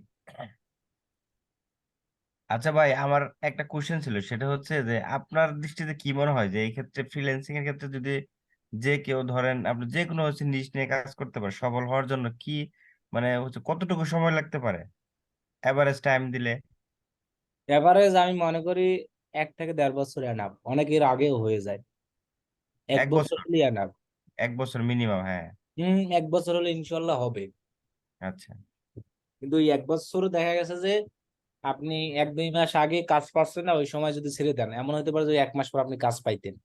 S2: আচ্ছা ভাই, আমার একটা কোশ্চেন ছিল, সেটা হচ্ছে যে আপনার দৃষ্টিতে কি মনে হয় যে এই ক্ষেত্রে ফ্রিল্যান্সিং এর ক্ষেত্রে যদি যে কেউ ধরেন আপনি যে কোনো হচ্ছে নিশ নিয়ে কাজ করতে পারে, সফল হওয়ার জন্য কি মানে হচ্ছে কতটুকু সময় লাগতে পারে এভারেজ টাইম দিলে?
S1: এভারেজ আমি মনে করি 1 থেকে 1.5 বছর এনাফ, অনেকের আগেও হয়ে যায়। এক
S2: এক
S1: বছর
S2: বছর?
S1: হলে এনাফ।
S2: 1 বছর মিনিমাম, হ্যাঁ।
S1: 1 বছর হলে ইনশাল্লাহ হবে।
S2: আচ্ছা।
S1: কিন্তু ওই 1 বছর দেখা গেছে যে আপনি 1-2 মাস আগে কাজ পাচ্ছেন না, ওই সময় যদি ছেড়ে দেন, এমন হতে পারে যে 1 মাস পর আপনি কাজ পাইতেন,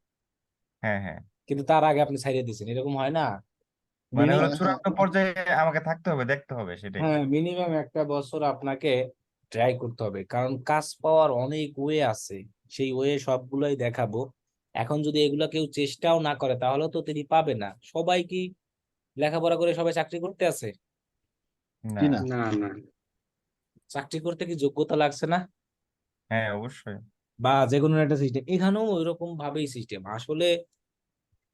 S2: হ্যাঁ হ্যাঁ,
S1: কিন্তু তার আগে আপনি ছাইড়ে দিয়েছেন, এরকম হয় না?
S2: মানে
S1: মিনিমাম,
S2: হলো
S3: হ্যাঁ হ্যাঁ
S2: চূড়ান্ত পর্যায়ে আমাকে থাকতে হবে, দেখতে হবে সেটাই।
S1: হ্যাঁ মিনিমাম 1 বছর আপনাকে ট্রাই করতে হবে, কারণ কাজ পাওয়ার অনেক ওয়ে আছে। সেই ওয়ে সবগুলোই দেখাবো। এখন যদি এগুলা কেউ চেষ্টাও না করে তাহলে তো তিনি পাবে না। সবাই কি লেখাপড়া করে সবাই চাকরি করতে আছে?
S2: না।
S3: জি না।
S4: না না,
S1: চাকরি করতে কি যোগ্যতা লাগছে না?
S2: হ্যাঁ অবশ্যই।
S1: বা যে কোনো একটা সিস্টেম, এখানেও ওইরকম ভাবেই সিস্টেম আসলে।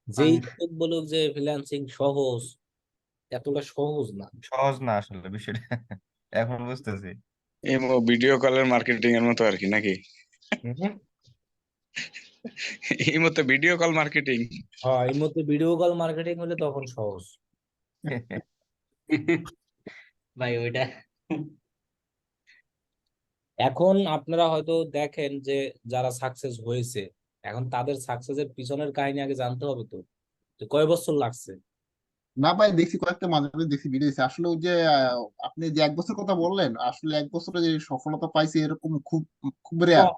S1: যেই
S4: বাং-
S1: লোক বলুক যে ফ্রিল্যান্সিং সহজ, এতটা সহজ না।
S2: সহজ না আসলে বিষয়টা এখন বুঝতেছি।
S7: এই ভিডিও কলের মার্কেটিং এর মতো আর কি নাকি?
S1: হুম।
S7: এই মতো ভিডিও কল মার্কেটিং।
S1: হ্যাঁ, এই মধ্যে ভিডিও কল মার্কেটিং হলে তখন সহজ।
S4: ভাই ওইটা
S1: এখন আপনারা হয়তো দেখেন যে যারা সাকসেস হয়েছে, এখন তাদের সাকসেসের পিছনের কাহিনী আগে জানতে হবে তো, যে কয় বছর লাগছে।
S3: না ভাই, দেখছি কয়েকটা মাঝে মাঝে দেখছি ভিডিও দিচ্ছে আসলে ওই যে আপনি যে 1 বছর কথা বললেন, আসলে 1 বছরে যে সফলতা পাইছে এরকম খুব খুব রেয়ার,
S1: কম,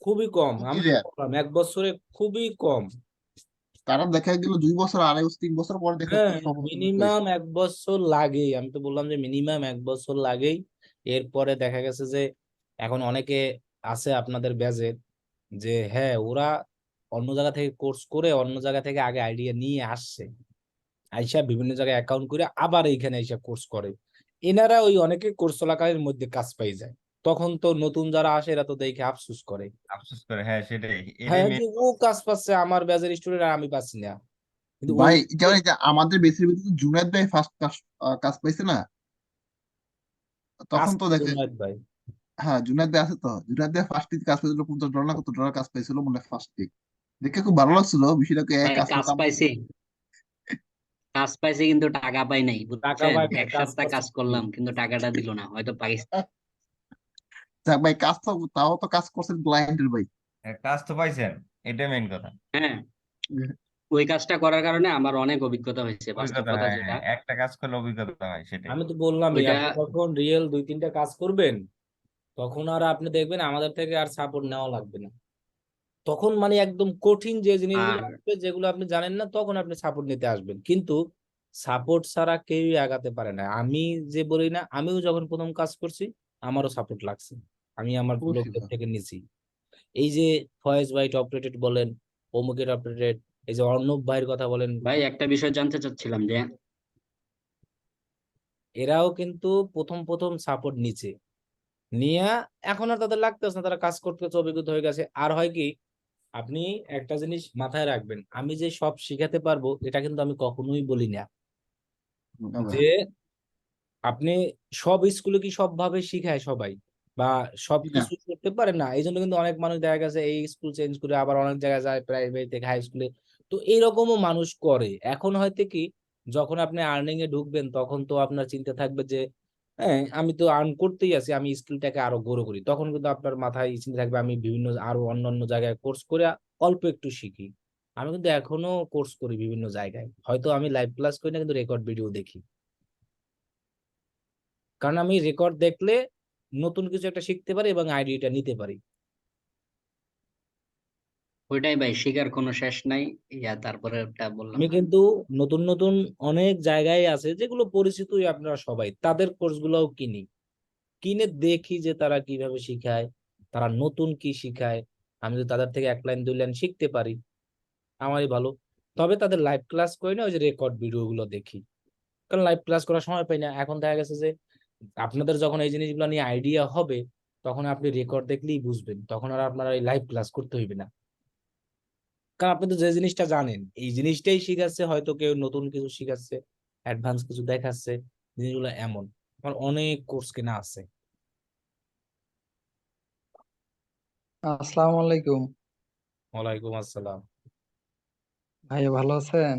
S1: খুবই কম।
S3: খুবই
S1: আমি তো
S3: রেয়ার।
S1: বললাম 1 বছরে খুবই কম।
S3: তারা দেখা গেল 2 বছর, 2.5 বছর, 3 বছর পর দেখা
S1: হ্যাঁ,
S3: যাচ্ছে সফলতা যুক্ত
S1: মিনিমাম
S3: হয়েছে।
S1: 1 বছর লাগেই। আমি তো বললাম যে মিনিমাম 1 বছর লাগেই। এরপরে দেখা গেছে যে এখন অনেকে আছে আপনাদের ব্যাচে, যে হ্যাঁ ওরা অন্য জায়গা থেকে কোর্স করে অন্য জায়গা থেকে আগে আইডিয়া নিয়ে আসছে, আইসা বিভিন্ন জায়গায় অ্যাকাউন্ট করে আবার এইখানে আইসা কোর্স করে। এনারা ওই অনেকে কোর্স চলাকালীন মধ্যে কাজ পাই যায়। তখন তো নতুন যারা আসে এরা তো দেখে আফসোস করে,
S2: আফসোস করে, হ্যাঁ সেটাই, এটাই
S1: হ্যাঁ
S2: মেন।
S1: যে ও কাজ পাচ্ছে, আমার ব্যাচের স্টুডেন্ট আর আমি পাচ্ছি না। কিন্তু ওই
S3: ভাই যেমন এই যে আমাদের বেসির ভিতরে জুনায়েদ ভাই ফার্স্ট কাজ কাজ পাইছে না, তখন তো
S1: আসছে
S3: দেখে।
S1: জুনায়েদ ভাই।
S3: হ্যাঁ জুনায়েদ ভাই আছে তো, জুনায়েদ ভাই ফার্স্ট কাজ পাইছিল $50 না কত ডলার কাজ পাইছিল মানে ফার্স্ট দেখে খুব ভালো লাগছিল বিষয়টাকে, এক
S4: ভাই
S3: কাজ
S4: কাজ
S3: করতাম।
S4: পাইছি, কাজ পাইছি কিন্তু টাকা পাই নাই,
S1: টাকা
S4: বুঝছেন?
S1: পায় না,
S4: এক
S1: কাজ
S4: সপ্তাহ
S1: পাচ্ছে
S4: কাজ
S1: কি?
S4: করলাম কিন্তু টাকাটা দিল না, হয়তো পাকিস্তান।
S3: যাক ভাই, কাজ তো তাও তো কাজ করছেন ক্লায়েন্টের ভাই।
S2: কাজ তো পাইছেন, এটাই মেন কথা।
S4: হ্যাঁ, ওই কাজটা করার কারণে আমার অনেক অভিজ্ঞতা হয়েছে, বাস্তব
S2: অভিজ্ঞতা,
S4: কথা
S2: হ্যাঁ
S4: যেটা।
S2: হ্যাঁ, একটা কাজ করলে অভিজ্ঞতা হয় সেটাই।
S1: আমি তো বললামই,
S4: ওইটা
S1: আপনি যখন রিয়েল 2-3টা কাজ করবেন তখন আর আপনি দেখবেন আমাদের থেকে আর সাপোর্ট নেওয়া লাগবে না। তখন মানে একদম কঠিন যে জিনিসগুলো
S4: আর
S1: আসবে, যেগুলো আপনি জানেন না, তখন আপনি সাপোর্ট নিতে আসবেন। কিন্তু সাপোর্ট ছাড়া কেউই আগাতে পারে না। আমি যে বলি না, আমিও যখন প্রথম কাজ করছি আমারও সাপোর্ট লাগছে, আমি আমার
S3: অবশ্যই
S1: লোকদের
S3: ভাই।
S1: থেকে নিছি। এই যে ফয়েজ ভাই টপ রেটেড বলেন, অমুকের টপ রেটেড, এই যে অর্ণব ভাইয়ের কথা বলেন,
S4: ভাই একটা বিষয় জানতে চাচ্ছিলাম যে
S1: এরাও কিন্তু প্রথম প্রথম সাপোর্ট নিচে নিয়ে এখন আর তাদের লাগতেছে না, তারা কাজ করতে করতে অভিজ্ঞতা হয়ে গেছে। আর হয় কি, আপনি একটা জিনিস মাথায় রাখবেন, আমি যে সব শিখাতে পারবো এটা কিন্তু আমি কখনোই বলি না।
S3: না ভাই।
S1: যে আপনি সব স্কুলে কি সবভাবে শিখায় সবাই, বা
S3: জি না।
S1: সবকিছু করতে পারে না? এই জন্য কিন্তু অনেক মানুষ দেখা গেছে এই স্কুল চেঞ্জ করে আবার অনেক জায়গায় যায়, প্রাইভেট থেকে হাই স্কুলে। তো এইরকমও মানুষ করে। এখন হয়তো কি, যখন আপনি আর্নিং এ ঢুকবেন তখন তো আপনার চিন্তা থাকবে যে হ্যাঁ আমি তো আর্ন করতেই আছি, আমি স্কিলটাকে আরো গ্রো করি। তখন কিন্তু আপনার মাথায় এই চিন্তা থাকবে আমি বিভিন্ন আরো অন্যান্য জায়গায় কোর্স করে অল্প একটু শিখি। আমি কিন্তু এখনো কোর্স করি বিভিন্ন জায়গায়, হয়তো আমি লাইভ ক্লাস করি না কিন্তু রেকর্ড ভিডিও দেখি। কারণ আমি রেকর্ড দেখলে নতুন কিছু একটা শিখতে পারি এবং আইডিয়াটা নিতে পারি।
S4: ওইটাই ভাই, শিখার কোনো শেষ নাই। তারপরে একটা বললাম
S1: আমি
S4: না।
S1: কিন্তু নতুন নতুন অনেক জায়গায় আছে যেগুলো পরিচিতই, আপনারা সবাই তাদের কোর্স গুলাও কিনি, কিনে দেখি যে তারা কিভাবে শিখায়, তারা নতুন কি শিখায়। আমি যদি তাদের থেকে 1 লাইন 2 লাইন শিখতে পারি আমারই ভালো। তবে তাদের লাইভ ক্লাস করি না, ওই যে রেকর্ড ভিডিও গুলো দেখি, কারণ লাইভ ক্লাস করার সময় পাই না। এখন দেখা গেছে যে আপনাদের যখন এই জিনিসগুলো নিয়ে আইডিয়া হবে, তখন আপনি রেকর্ড দেখলেই বুঝবেন, তখন আর আপনার এই লাইভ ক্লাস করতে হইবে না। কারণ আপনি তো যে জিনিসটা জানেন এই জিনিসটাই শিখাচ্ছে, হয়তো কেউ নতুন কিছু শিখাচ্ছে, অ্যাডভান্স কিছু দেখাচ্ছে, জিনিসগুলো এমন। আমার অনেক কোর্স কেনা আছে।
S8: আসসালামু আলাইকুম।
S1: ওয়ালাইকুম আসসালাম।
S8: ভাইয়া ভালো আছেন?